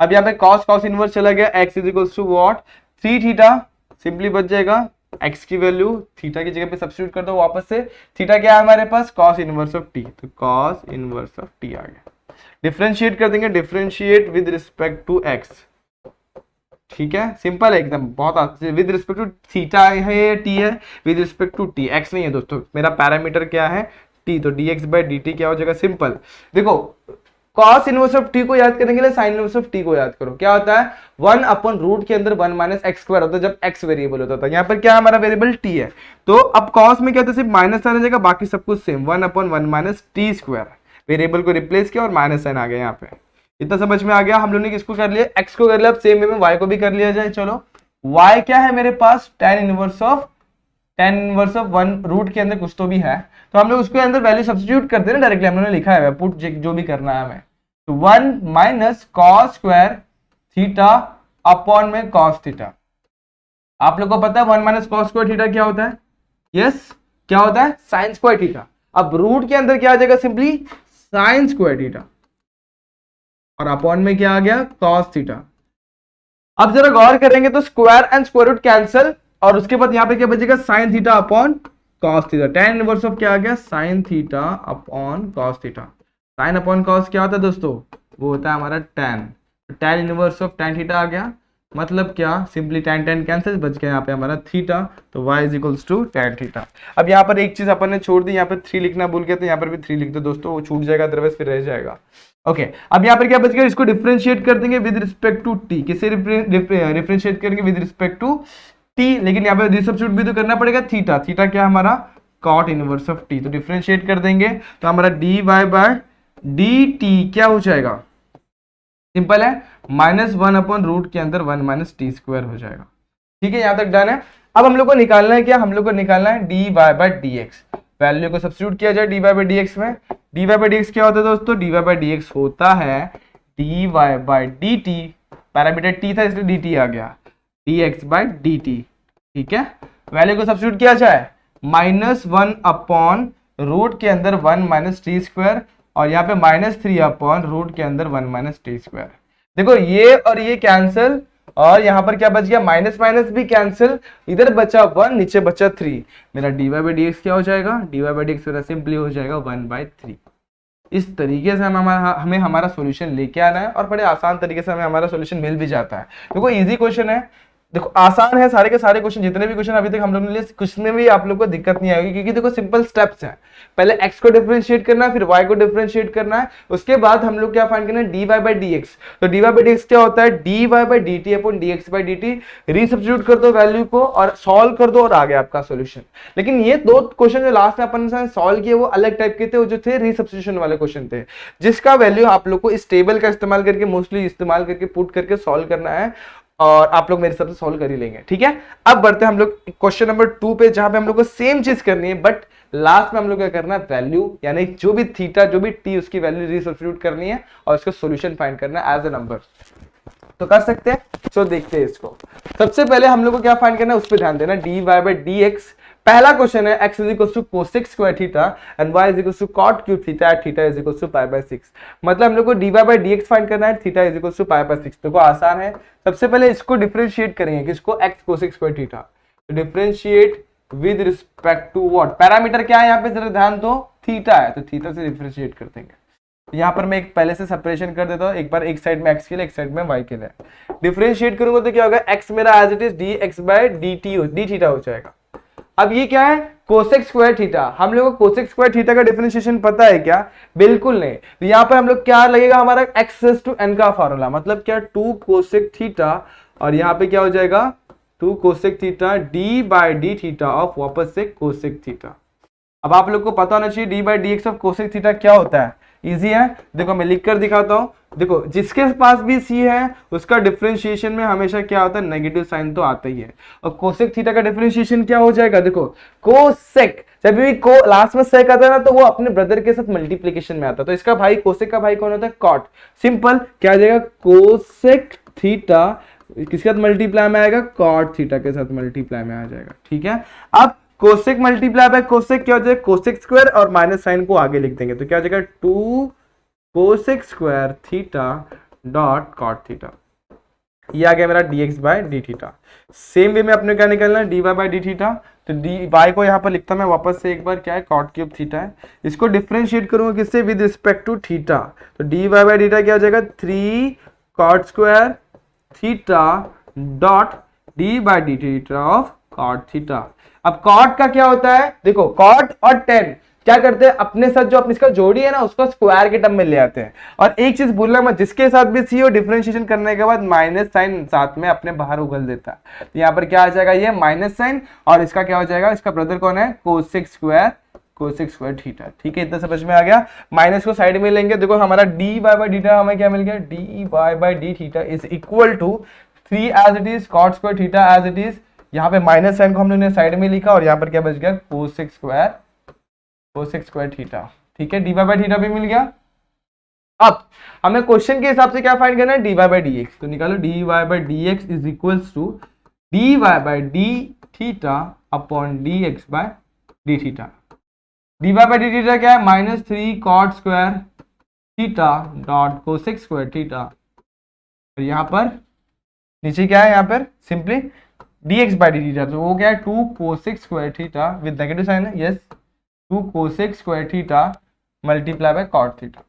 अब यहाँ पे cos इनवर्स चला गया, x is equals to what, 3 theta, simply बच जाएगा x की वैल्यू थीटा की जगह पे सब्स्टिट्यूट कर दो वापस से, थीटा क्या है हमारे पास, cos इनवर्स ऑफ t, तो cos इनवर्स ऑफ t आ गया। डिफरेंशिएट कर देंगे, differentiate with respect to x। ठीक है, सिंपल है एकदम, बहुत विद रिस्पेक्ट टू थीटा है, टी है, with respect to t, x नहीं है दोस्तों, मेरा पैरामीटर क्या है, टी, तो dx बाई dt क्या हो जाएगा, सिंपल, देखो cos इनवर्स ऑफ t को याद करने के लिए sin इनवर्स ऑफ t को याद करो, क्या होता है, 1/रूट के अंदर 1 - x² होता है, जब x वेरिएबल होता था, यहाँ पर क्या हमारा वेरिएबल t है, तो अब cos में क्या होता है, सिर्फ माइनस साइन आ जाएगा, बाकी सब कुछ सेम, 1/1 - t², वेरिएबल को रिप्लेस किया और माइनस साइन आ गया यहाँ पे। इतना समझ में आ गया, हम लोगों ने किसको कर लिया, x को कर लिया, अब सेम वे में y को भी कर लिया जाए। चलो y क्या है मेरे पास, tan इनवर्स ऑफ 1 रूट के अंदर कुछ तो भी है, तो हम लोग उसके अंदर वैल्यू सब्स्टिट्यूट करते हैं ना, डायरेक्टली हम लोगों ने लिखा है पुट जो भी करना है हमें, तो 1 - cos स्क्वायर थीटा अपॉन में cos थीटा। आप लोग को पता है 1 - cos स्क्वायर थीटा क्या होता है, यस क्या होता है, sin स्क्वायर थीटा। अब रूट के अंदर क्या आ जाएगा, सिंपली sin स्क्वायर थीटा, और अपॉन में क्या आ गया, cos थीटा। अब जरा गौर करेंगे तो square and square root cancel, और उसके बाद यहाँ पे क्या बचेगा, sin theta upon cos theta, tan inverse of क्या आ गया, sin theta upon cos theta. sin upon cos क्या होता है दोस्तों, वो होता है हमारा tan, tan inverse of tan theta आ गया, मतलब क्या, सिंपली tan tan कैंसिल, बच गया यहाँ पे हमारा थीटा, तो y is equals to tan theta. अब यहाँ पर एक चीज अपन ने छोड़ दी, यहाँ पे 3 लिखना भूल गया, तो यहाँ पर भी 3 लिख दो दोस्तों, वो छूट जाएगा, अदरवाइज फिर रह जाएगा। ओके अब यहाँ पर क्या बच गया, इसको डिफरेंशिएट कर देंगे विद रिस्पेक्ट टू टी। किससे डिफरेंशिएट करेंगे, विद रिस्पेक्ट टू टी, लेकिन यहाँ पे रिसब्स्टिट्यूट भी तो करना पड़ेगा थीटा। थीटा क्या हमारा, कॉट इनवर्स ऑफ टी, तो डिफरेंशिएट कर देंगे तो हमारा d y by d t क्या हो जाएगा, सिंपल है, -1 अपॉन रूट के अंदर 1 माइनस टी स्क्वायर हो जाएगा। ठीक है, यहां तक डन है। अब हम लोग को निकालना है क्या, हम लोग को निकालना है d y by d x. Value को सब्स्टिट्यूट किया जाए d y by d x में। D y by d x क्या होता है दोस्तों, d y by d x होता है d y by d t, parameter t था इसलिए डी टी आ गया, d x by d t. ठीक है, वैल्यू को सब्स्टिट्यूट किया जाए, -1 अपॉन रूट के अंदर 1 माइनस टी स्क्वायर, और यहाँ पे -3 अपॉन रूट के अंदर 1 माइनस टी स्क्वायर। देखो ये और ये कैंसिल, और यहाँ पर क्या बच गया, माइनस माइनस भी कैंसिल, इधर बचा 1, नीचे बचा 3। मेरा d y by d x क्या हो जाएगा, d y by d x मेरा सिंपली हो जाएगा 1/3। इस तरीके से हमें हमारा सॉल्यूशन लेके आना है, और बड़े आसान तरीके से हमें हमारा सॉल्यूशन मिल भी जाता है। देखो इजी क्वेश्चन है, देखो आसान है, सारे के सारे क्वेश्चन, जितने भी क्वेश्चन अभी तक हम लोगों ने लिए, कुछ में भी आप लोग को दिक्कत नहीं आएगी, क्योंकि देखो सिंपल स्टेप्स हैं। पहले x को डिफरेंशिएट करना है, फिर y को डिफरेंशिएट करना है, उसके बाद हम लोग क्या फाइंड करना है, dy बाई dx। तो dy बाई dx क्या होता है, dy by dt upon dx by dt। Resubstitute कर दो वैल्यू को और सॉल्व कर दो, और आ गया आपका सॉल्यूशन। लेकिन ये दो क्वेश्चन जो लास्ट में अपन ने सॉल्व किए वो अलग टाइप के थे, वो जो थे रीसब्स्टिट्यूशन वाले क्वेश्चन थे, जिसका वैल्यू आप लोग को इस टेबल का इस्तेमाल करके, मोस्टली इस्तेमाल करके, पुट करके सॉल्व करना है, और आप लोग मेरे हिसाब से सॉल्व कर ही लेंगे। ठीक है, अब बढ़ते हैं हम लोग क्वेश्चन नंबर 2 पे, जहां पे हम लोग को सेम चीज करनी है, बट लास्ट में हम लोग क्या करना है, वैल्यू यानी जो भी थीटा जो भी टी उसकी वैल्यू रीसब्स्टिट्यूट करनी है, और उसका सॉल्यूशन फाइंड करना है एज अ नंबर। तो कर सकते हैं, तो देखते हैं इसको। सबसे पहले हम लोग को क्या फाइंड करना है, उस पर ध्यान देना, d y by d x. पहला क्वेश्चन है x is equal to cosec square theta and y is equal to cot cube theta at theta is equal to pi by 6। मतलब हम लोग को dy बाय dx फाइंड करना है, theta is equal to pi by 6। देखो आसान है, सबसे पहले इसको डिफरेंशिएट करेंगे, किसको, x कोसेक स्क्वायर थीटा। तो differentiate with respect to what, parameter क्या है यहाँ पे जरा ध्यान दो, थीटा है, तो थीटा से डिफरेंशिएट कर देंगे। यहाँ पर मैं एक पहले से सेपरेशन कर देता हूँ, एक बार एक साइड में x के लिए, एक साइड में y के लिए। डिफरेंशिएट करूंगा तो क्या होगा, x मेरा as it is dx by dt d theta हो जाएगा। अब ये क्या है, कोसेक स्क्वायर थीटा। हम लोगों को कोसेक स्क्वायर थीटा का डिफरेंशिएशन पता है क्या, बिल्कुल नहीं। तो यहाँ पर हम लोग क्या लगेगा, हमारा x टू n का फॉर्मूला, मतलब क्या, 2 कोसेक थीटा, और यहाँ पे क्या हो जाएगा, 2 cosec theta d by d theta of वापस से कोसेक थीटा। अब आप लोग को पता होना चाहिए D by d x of cosec theta क्या होता है, इजी है। देखो मैं लिख कर दिखाता हूं, देखो जिसके पास भी सी है उसका डिफरेंशिएशन में हमेशा क्या होता है, नेगेटिव साइन तो आता ही है। और कोसेक थीटा का डिफरेंशिएशन क्या हो जाएगा, देखो कोसेक, जब भी को लास्ट में सेक आता है ना, तो वो अपने ब्रदर के साथ मल्टीप्लीकेशन में आता है। तो इसका भाई, कोसेक का भाई कौन होता है, कॉट। सिंपल क्या आ जाएगा, कोसेक थीटा किसके साथ मल्टीप्लाई में आएगा, कॉट थीटा के साथ मल्टीप्लाई में आ जाएगा। ठीक है, अब कोसेक मल्टीप्लाई बाय कोसेक क्या हो जाएगा, कोसेक स्क्वायर, और माइनस साइन को आगे लिख देंगे, तो क्या हो जाएगा, 2 cosec square theta dot cot theta. ये आ गया मेरा dx by d theta. Same way में अपने क्या निकलना है, dy बाय डी थीटा। तो dy को यहाँ पर लिखता मैं वापस से एक बार, क्या है, कॉट क्यूब थीटा है। इसको डिफरेंशिएट करूंगा किससे, विद रिस्पेक्ट टू थीटा। तो dy बाय थीटा क्या हो जाएगा, 3 cot square theta dot d by d theta of cot theta. अब कॉट का क्या होता है, देखो कॉट और टेन क्या करते हैं, अपने साथ जो अपनी इसका जोड़ी है ना, उसको स्क्वायर के टर्म में ले आते हैं। और एक चीज भूलना मत, जिसके साथ भी सी हो, डिफरेंशिएशन करने के बाद माइनस साइन साथ में अपने बाहर उगल देता है। तो यहाँ पर क्या आ जाएगा, ये माइनस साइन, और इसका क्या हो जाएगा, इसका ब्रदर कौन है, कोसेक स्क्वायर थीटा। ठीक है, इतना समझ में आ गया। माइनस को साइड में लेंगे, देखो हमारा डी वाई बाई थीटा हमें क्या मिल गया, d y by D theta is equal to 3 as it is cot square theta as it is. यहाँ पे माइनस साइन को हमने साइड में लिखा, और यहाँ पर क्या बच गया, कोसेक स्क्वायर थीटा। ठीक है, डी वाई बाई थीटा भी मिल गया। अब हमें क्वेश्चन के हिसाब से क्या फाइंड करना है, d y by d x. तो निकालो d y by d x is equals to d y by D theta upon d x by d theta. D y by D theta क्या है, -3 cot square theta dot cosec square theta. और यहाँ पर नीचे क्या है, यहाँ पर simply dx by D theta, तो वो क्या है, 2 cosec square theta with negative sign है, yes, 2 cosec square theta multiply by cot theta.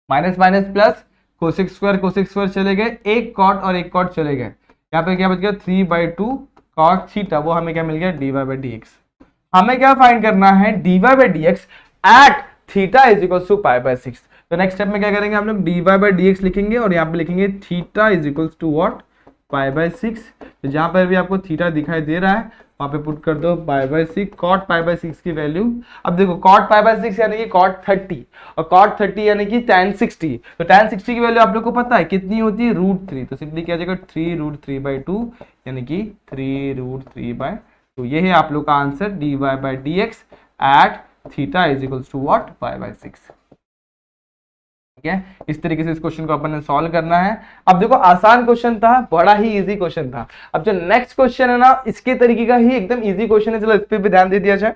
Minus minus plus, cosec square चले गए, एक कॉट और एक कॉट चले गए, यहाँ पे क्या बच गया 3/2 कॉट थीटा, वो हमें क्या मिल गया dy/dx। हमें क्या फाइंड करना है dy/dx at theta is equal to π/6। तो नेक्स्ट स्टेप में क्या करेंगे हम लोग dy/dx लिखेंगे और यहाँ पे लिखेंगे theta is equal to what π/6। तो जहां पर भी आपको थीटा दिखाई दे रहा है वहां पे पुट कर दो π/6 कॉट π/6 की वैल्यू। अब देखो कॉट π/6 यानी कि कॉट 30 और कॉट 30 यानी कि tan 60। तो tan 60 की वैल्यू आप लोग को पता है कितनी होती है √3। तो सिंपली क्या जाएगा 3√3/2 यानी कि 3√3/2। ये है आप लोग का answer dy/dx at theta is equal to what π/6। ठीक है, इस तरीके से इस क्वेश्चन को अपन ने सॉल्व करना है। अब देखो आसान क्वेश्चन था, बड़ा ही इजी क्वेश्चन था। अब जो नेक्स्ट क्वेश्चन है ना इसके तरीके का ही एकदम इजी क्वेश्चन है, चलो इस पे भी ध्यान दे दिया जाए।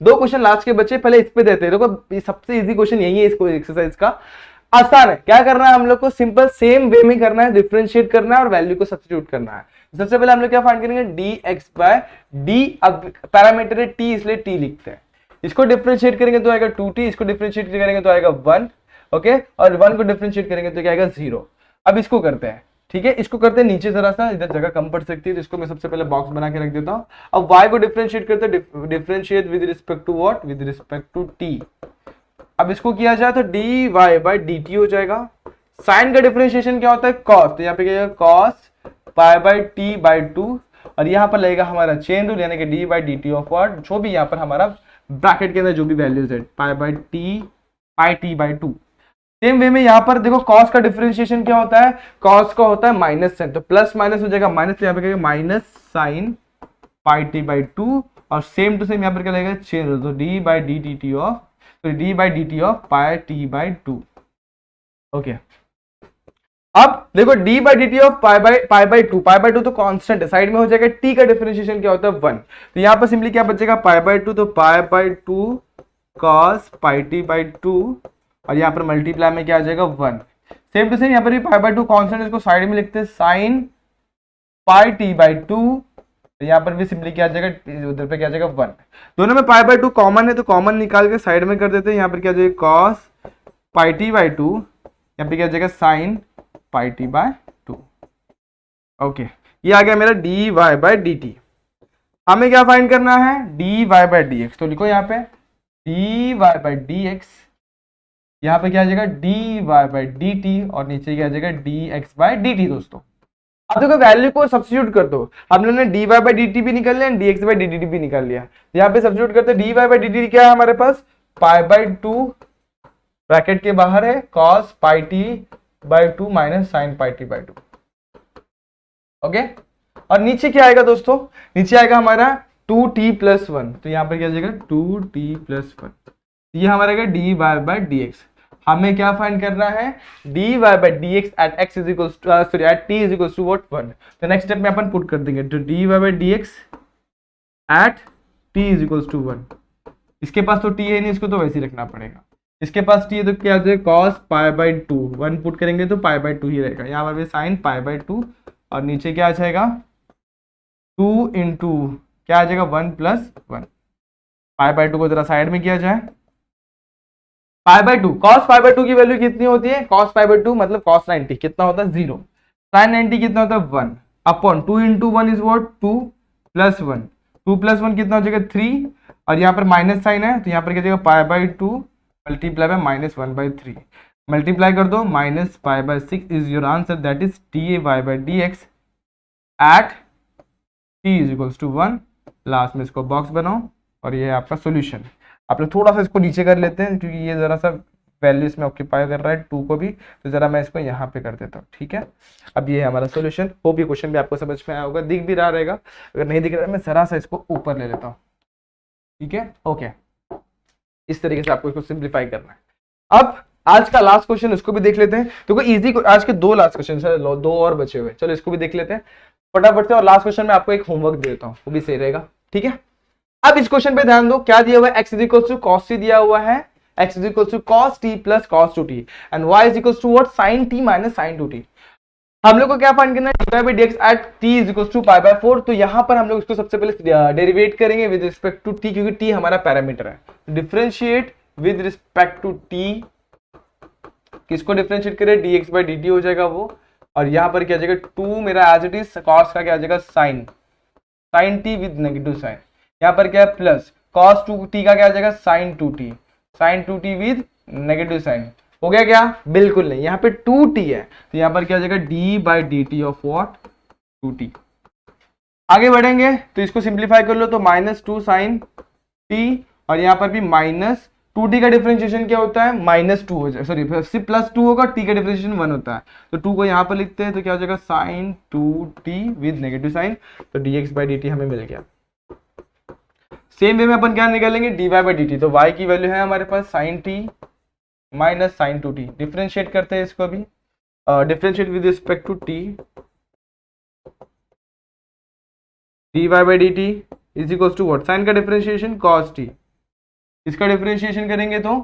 दो क्वेश्चन लास्ट के बच्चे पहले इस पे देते हैं। देखो सबसे इजी क्वेश्चन यही है इसको एक्सरसाइज का, आसान है। क्या करना है हम लोग को सिंपल सेम वे में करना है, डिफरेंशिएट करना है और वैल्यू को सब्स्टिट्यूट करना है। सबसे पहले हम लोग क्या फाइंड करेंगे dx/d। अब पैरामीटर है t इसलिए t लिखते हैं। इसको डिफरेंशिएट करेंगे तो आएगा 2t, इसको डिफरेंशिएट करेंगे तो आएगा 1, ओके और 1 को डिफरेंशिएट करेंगे तो क्या आएगा 0। अब इसको करते हैं, ठीक है इसको करते हैं नीचे जरा सा, इधर जगह कम पड़ सकती है तो इसको मैं सबसे पहले बॉक्स बना के रख देता हूं। अब y को डिफरेंशिएट करते हैं, differentiate with respect to what with respect to t। अब इसको किया जाए तो dy/dt हो जाएगा। साइन का डिफरेंशिएशन क्या होता है cos, तो यहाँ पे क्या cos π/t/2 और यहाँ पर लगेगा हमारा चेन रूल यानी कि d/dt ऑफ व्हाट जो भी यहाँ पर हमारा ब्रैकेट के अंदर जो भी वैल्यूज है π/t/2। सेम वे में यहाँ पर देखो cos का डिफरेंशिएशन क्या होता है, cos का होता है माइनस साइन, तो प्लस माइनस हो जाएगा माइनस, यहाँ पे माइनस साइन πt/2 और सेम टू सेम यहाँ पर क्या लगेगा चेन रूल, तो d/dt ऑफ πt/2। ओके अब देखो d/dt ऑफ π/2 तो कांस्टेंट है, साइड में हो जाएगा t का डिफरेंशिएशन क्या होता है 1, तो यहाँ पर सिंपली क्या बचेगा π/2, तो π/2 cos πt/2 और यहाँ पर मल्टीप्लाई में क्या आ जाएगा 1। सेम टू सेम यहाँ पर भी π/2 कांस्टेंट, इसको साइड में लिखते हैं sin πt/2, तो यहाँ पर भी सिंपली क्या आ जाएगा उधर पे क्या आ जाएगा 1। दोनों में π/2 कॉमन है तो कॉमन निकाल के साइड में कर देते हैं। यहाँ पर क्या आ जाएगा cos πt/2, यहाँ पे क्या आ जाएगा sin πt/2। ओके ये आ गया मेरा dy/dt। हमें क्या फाइंड करना है dy/dx, तो लिखो यहाँ पे dy/dx, यहाँ पे क्या आ जाएगा dy/dt और नीचे क्या आ जाएगा dx/dt। दोस्तों अब देखो वैल्यू को सब्स्टिट्यूट कर दो, हम लोगों ने dy/dt भी निकाल लिया dx/dt भी निकाल लिया। यहाँ पे सब्स्टिट्यूट करते dy/dt क्या है हमारे पास π/2 ब्रैकेट के बाहर है cos πt/2 minus sin πt/2। Okay और नीचे क्या आएगा दोस्तों, नीचे आएगा हमारा 2t+1, तो यहाँ पर क्या आ जाएगा 2t+1, ये हमारा dy/dx। हमें क्या फाइंड करना है dy/dx at x is equals to sorry at t is equals to what 1। तो नेक्स्ट स्टेप में अपन पुट कर देंगे तो dy/dx at t is equals to 1। इसके पास तो t है नहीं, इसको तो वैसे ही रखना पड़ेगा। इसके पास t है तो क्या आ जाएगा cos π/2, 1 पुट करेंगे तो π/2 ही रहेगा। यहाँ पर भी sin π/2 और नीचे क्या आ जाएगा 2 इंटू क्या आ जाएगा 1 + 1। π/2 को जरा साइड में किया जाए, π/2 cos π/2 की वैल्यू कितनी होती है, cos π/2 मतलब cos 90 कितना होता है 0, sin 90 कितना होता है 1 अपॉन 2 इंटू 1 इज व्हाट 2 + 1, 2 + 1 कितना हो जाएगा 3 और यहाँ पर माइनस साइन है तो यहाँ पर क्या जाएगा π/2 मल्टीप्लाई बाय -1/3 मल्टीप्लाई कर दो -π/6 is your answer, that is dy/dx at t is equals to 1। Last में इसको बॉक्स बनाओ और ये है आपका सॉल्यूशन। आप लोग थोड़ा सा इसको नीचे कर लेते हैं क्योंकि ये जरा सा वैल्यू इसमें ऑक्यूपाई कर रहा है 2 को भी, तो जरा मैं इसको यहाँ पे कर देता हूँ। ठीक है अब ये है हमारा सॉल्यूशन। होप ये क्वेश्चन भी आपको समझ में आया होगा, दिख भी रहा रहेगा, अगर नहीं दिख रहा है मैं जरा सा इसको ऊपर ले लेता हूँ। ठीक है ओके इस तरीके से आपको इसको सिंप्लीफाई करना है। अब आज का लास्ट क्वेश्चन इसको भी देख लेते हैं। तो कोई इजी आज के 2 लास्ट क्वेश्चन है, 2 और बचे हुए, चलो इसको भी देख लेते हैं फटाफट से। और लास्ट क्वेश्चन में आपको एक होमवर्क देता हूँ, वो भी सही रहेगा। ठीक है अब इस क्वेश्चन पे ध्यान दो, क्या दिया हुआ है x is equal to cos t दिया हुआ है, x is equal to cos t plus cos 2t and y is equal to what sin t minus sin 2t। हम लोग को क्या फाइंड करना है dy/dx at t is equal to π/4। तो यहाँ पर हम लोग इसको सबसे पहले डेरिवेट करेंगे विद रिस्पेक्ट टू t, क्योंकि t हमारा पैरामीटर है। Differentiate with respect to t किसको डिफरेंशिएट करे, dx बाई dt हो जाएगा वो, और यहाँ पर क्या आ जाएगा 2 मेरा एज इट इज कॉस का क्या आ जाएगा sine t with negative sign, यहाँ पर क्या है प्लस cos 2t का क्या आ जाएगा sin 2t with negative sign. हो गया क्या, बिल्कुल नहीं, यहाँ पे 2t है तो यहाँ पर क्या आ जाएगा d by d t of what 2t। आगे बढ़ेंगे तो इसको सिंप्लीफाई कर लो तो -2 sin t, और यहाँ पर भी -2t का डिफरेंशिएशन क्या होता है -2 हो जाए, सॉरी सिर्फ +2 होगा, t का डिफरेंशिएशन 1 होता है, तो 2 को यहाँ पर लिखते हैं तो क्या हो जाएगा sin 2t with negative sign, तो dx बाई dt हमें मिल गया। सेम वे में अपन क्या निकालेंगे dy बाई dt, तो y की वैल्यू है हमारे पास sin t minus sin 2t, differentiate करते हैं इसको भी, differentiate with respect to t, dy by dt is equal to what, sine का डिफरेंशिएशन cos t, इसका डिफरेंशिएशन करेंगे तो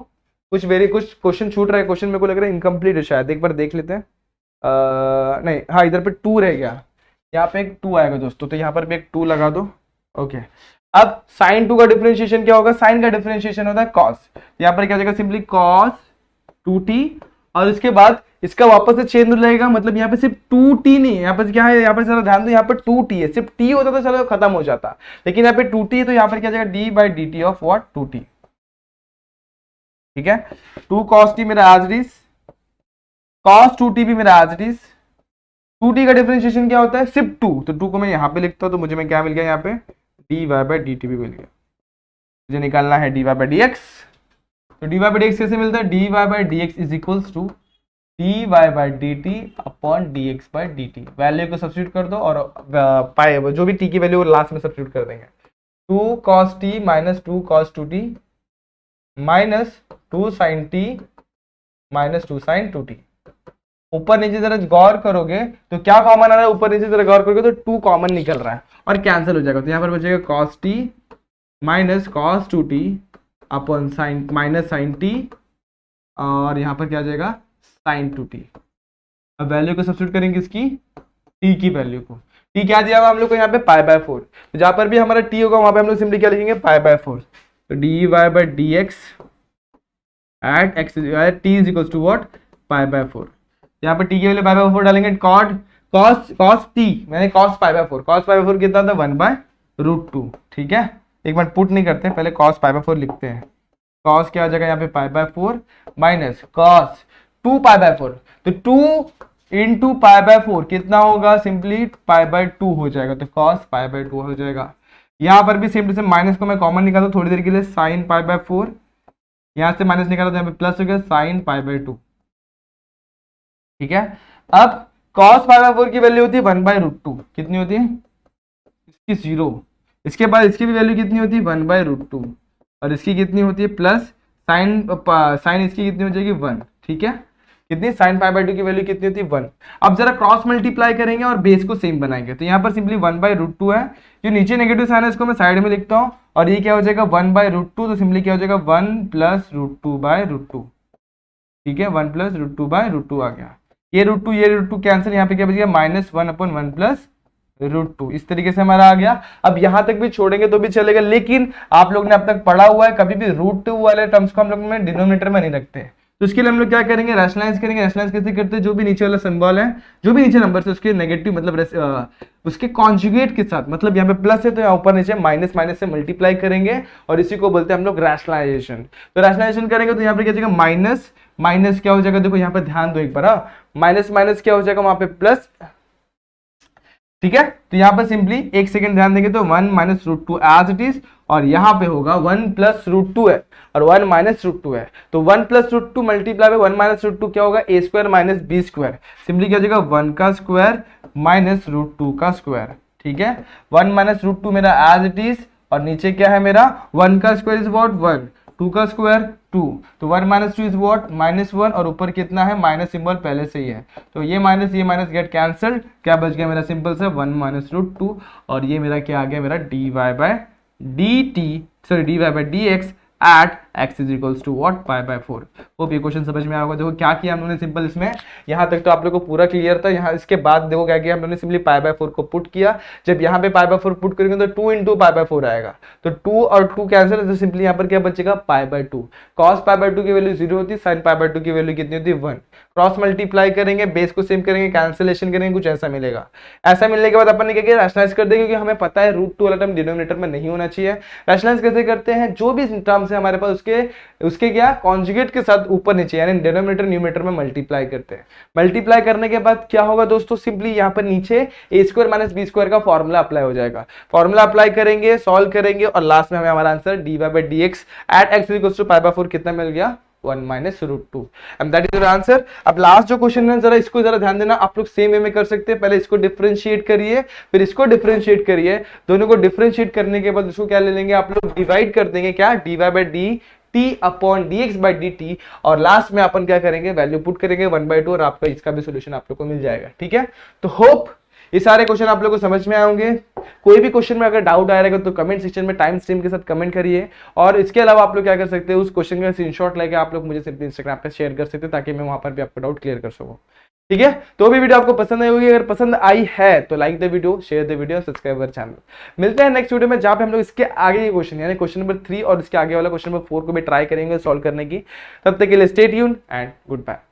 कुछ क्वेश्चन छूट रहा है, क्वेश्चन मेरे को लग रहा है इनकम्प्लीट है शायद, एक बार देख लेते हैं। नहीं हाँ इधर पे 2 रह गया, यहाँ पे एक 2 आएगा दोस्तों, तो यहाँ पर भी एक 2 लगा दो। ओके अब sin 2 का डिफरेंशिएशन क्या होगा, साइन का डिफरेंशिएशन होता है cos, यहाँ पर क्या हो जाएगा सिंपली cos 2t, और उसके बाद इसका वापस से चेंज लगेगा, मतलब यहाँ पे सिर्फ 2t नहीं है, यहाँ पर क्या है, यहाँ पर जरा ध्यान दो, यहाँ पर 2t है, सिर्फ t होता तो चलो खत्म हो जाता, लेकिन यहाँ पे 2t है तो यहाँ पर क्या जाएगा d by d t of what 2t, ठीक है। 2 cos t मेरा as it is, cos 2t भी मेरा एज इट इज, 2t का डिफरेंशिएशन क्या होता है सिर्फ 2, तो 2 को मैं यहाँ पे लिखता हूँ तो मुझे मैं क्या मिल गया यहाँ पे dy बाई dt भी मिल गया, मुझे निकालना है dy बाई dx, तो dy बाई dx कैसे मिलता है, dy by dx is equals to dy by dt upon dx by dt, value को सब्स्टिट्यूट कर दो और पाए जो भी t की वैल्यू लास्ट में सब्स्टिट्यूट कर देंगे, 2 cos t minus 2 cos 2t minus 2 sin t minus 2 sin 2t, ऊपर नीचे जरा गौर करोगे तो क्या कॉमन आ रहा है, ऊपर नीचे जरा गौर करोगे तो 2 कॉमन निकल रहा है और कैंसिल हो जाएगा, तो यहाँ पर बचेगा cos t minus cos 2t upon sine minus sine t, और यहाँ पर क्या आ जाएगा sin 2t। अब वैल्यू को सब्स्टिट्यूट करेंगे इसकी t की वैल्यू को, t क्या दिया हुआ हम लोग को यहाँ पे π/4, तो जहाँ पर भी हमारा t होगा वहां पे हम लोग सिंपली क्या लिखेंगे π/4, तो dy by dx at x t is equal to what π/4, यहाँ पर t की वैल्यू π/4 डालेंगे, cos t मैंने cos π/4 कितना था 1/√2, ठीक है। एक बार पुट नहीं करते पहले cos π/4 लिखते हैं, cos क्या आ जाएगा यहाँ पे π/4 माइनस cos 2 π/4, तो 2 इंटू π/4 कितना होगा सिंपली π/2 हो जाएगा, तो cos π/2 हो जाएगा। यहाँ पर भी सिंपली से माइनस को मैं कॉमन निकालता हूँ थोड़ी देर के लिए, sin π/4 यहाँ से माइनस निकाला तो यहाँ पे प्लस हो गया sin π/2, ठीक है। अब cos π/4 की वैल्यू होती है 1/√2, कितनी होती है इसकी 0, इसके बाद इसकी भी वैल्यू कितनी होती है 1/√2, और इसकी कितनी होती है प्लस साइन इसकी कितनी हो जाएगी 1, ठीक है। कितनी sin π/2 की वैल्यू कितनी होती है 1। अब जरा क्रॉस मल्टीप्लाई करेंगे और बेस को सेम बनाएंगे, तो यहाँ पर सिंपली 1/√2 है, जो नीचे नेगेटिव साइन है इसको मैं साइड में लिखता हूँ, और ये क्या हो जाएगा 1/√2, तो सिंपली क्या हो जाएगा 1 + √2/√2, ठीक है, 1 + √2/√2 आ गया, ये √2 कैंसिल, यहाँ पे क्या बच गया -1/1 + √2, इस तरीके से हमारा आ गया। अब यहां तक भी छोड़ेंगे तो भी चलेगा, लेकिन आप लोग ने अब तक पढ़ा हुआ है कभी भी √2 वाले टर्म्स को हम लोग में डिनोमिनेटर में नहीं रखते, तो इसके लिए हम लोग क्या करेंगे रैशनलाइज करेंगे। रैशनलाइज कैसे करते हैं, जो भी नीचे वाला सिंबल है, जो भी नीचे नंबर है उसके नेगेटिव मतलब उसके कॉन्जुगेट के साथ, मतलब यहाँ पे प्लस है तो यहाँ ऊपर नीचे माइनस माइनस से मल्टीप्लाई करेंगे, और इसी को बोलते हैं हम लोग रैशनलाइजेशन। तो रैशनलाइजेशन करेंगे तो यहाँ पे क्या जाएगा माइनस माइनस क्या हो जाएगा, देखो यहाँ पे ध्यान दो एक बार, माइनस माइनस क्या हो जाएगा वहां पे प्लस, ठीक है। तो यहाँ पर सिंपली एक सेकंड ध्यान देंगे तो 1 - √2 एज इट इज, और यहाँ पे होगा 1 + √2 है और 1 - √2 है, तो 1 + √2 मल्टीप्लाई में 1 - √2 क्या होगा a² - b², सिंपली क्या हो जाएगा 1 का स्क्वायर माइनस √2 का स्क्वायर, ठीक है। 1 - √2 मेरा एज इट इज, और नीचे क्या है मेरा 1 का स्क्वायर इज व्हाट 1, 2 का स्क्वायर 2, तो 1 - 2 इज व्हाट -1, और ऊपर कितना है माइनस सिंबल पहले से ही है, तो ये माइनस गेट कैंसल्ड, क्या बच गया मेरा सिंपल से 1 - √2, और ये मेरा क्या आ गया मेरा dy by dx at x is equals to what π/4। Hope ये क्वेश्चन समझ में आया होगा। देखो क्या किया हम लोगों ने सिंपल इसमें, यहाँ तक तो आप लोग को पूरा क्लियर था। यहाँ इसके बाद देखो क्या किया हम लोगों ने, सिंपली π/4 को पुट किया। जब यहाँ पे π/4 पुट करेंगे तो 2 इंटू π/4 आएगा, तो 2 और 2 कैंसिल, तो सिंपली यहाँ पर क्या बचेगा π/2। cos π/2 की वैल्यू 0 होती है, sin π/2 की वैल्यू कितनी होती है 1। क्रॉस मल्टीप्लाई करेंगे, बेस को सेम करेंगे, कैंसिलेशन करेंगे, कुछ ऐसा मिलेगा। ऐसा मिलने के बाद अपन ने क्या किया, रैशनलाइज कर देंगे, क्योंकि हमें पता है √2 वाला टर्म डिनोमिनेटर में नहीं होना चाहिए। रैशनलाइज कैसे करते हैं, जो भी टर्म्स है हमारे पास उसके क्या कॉन्जुगेट के साथ ऊपर नीचे यानी डिनोमिनेटर न्यूमरेटर में मल्टीप्लाई करते हैं। मल्टीप्लाई करने के बाद क्या होगा दोस्तों, सिंपली यहाँ पर नीचे a² - b² का फॉर्मूला अप्लाई हो जाएगा। फॉर्मूला अप्लाई करेंगे, सॉल्व करेंगे और लास्ट में हमें हमारा answer dy/dx at x equals to π/4 कितना मिल गया, 1 - √2 and that is your answer. अब लास्ट जो क्वेश्चन है जरा इसको जरा ध्यान देना, आप लोग सेम वे में कर सकते हैं। पहले इसको डिफरेंशिएट करिए, फिर इसको डिफरेंशिएट करिए। दोनों को डिफरेंशिएट करने के बाद इसको क्या ले लेंगे आप लोग, डिवाइड कर देंगे, क्या dy/dt और लास्ट में अपन क्या करेंगे, वैल्यू पुट करेंगे 1/2 और आपका इसका भी सोल्यूशन आप लोग को मिल जाएगा। ठीक है, तो होप ये सारे क्वेश्चन आप लोगों को समझ में आए होंगे। कोई भी क्वेश्चन में अगर डाउट आ रहेगा तो कमेंट सेक्शन में टाइम स्ट्रीम के साथ कमेंट करिए, और इसके अलावा आप लोग क्या कर सकते हैं, उस क्वेश्चन का स्क्रीनशॉट लेके आप लोग मुझे सिंपली इंस्टाग्राम पे शेयर कर सकते हैं, ताकि मैं वहां पर भी आपका डाउट क्लियर कर सकूं। ठीक है, तो भी वीडियो आपको पसंद आई होगी, अगर पसंद आई है तो like the video, share the video, subscribe our channel. मिलते हैं नेक्स्ट वीडियो में, जहां पे हम लोग इसके आगे के क्वेश्चन यानी क्वेश्चन नंबर 3 और इसके आगे वाला क्वेश्चन नंबर 4 को भी ट्राई करेंगे सॉल्व करने की। तब तक के लिए stay tuned and good bye.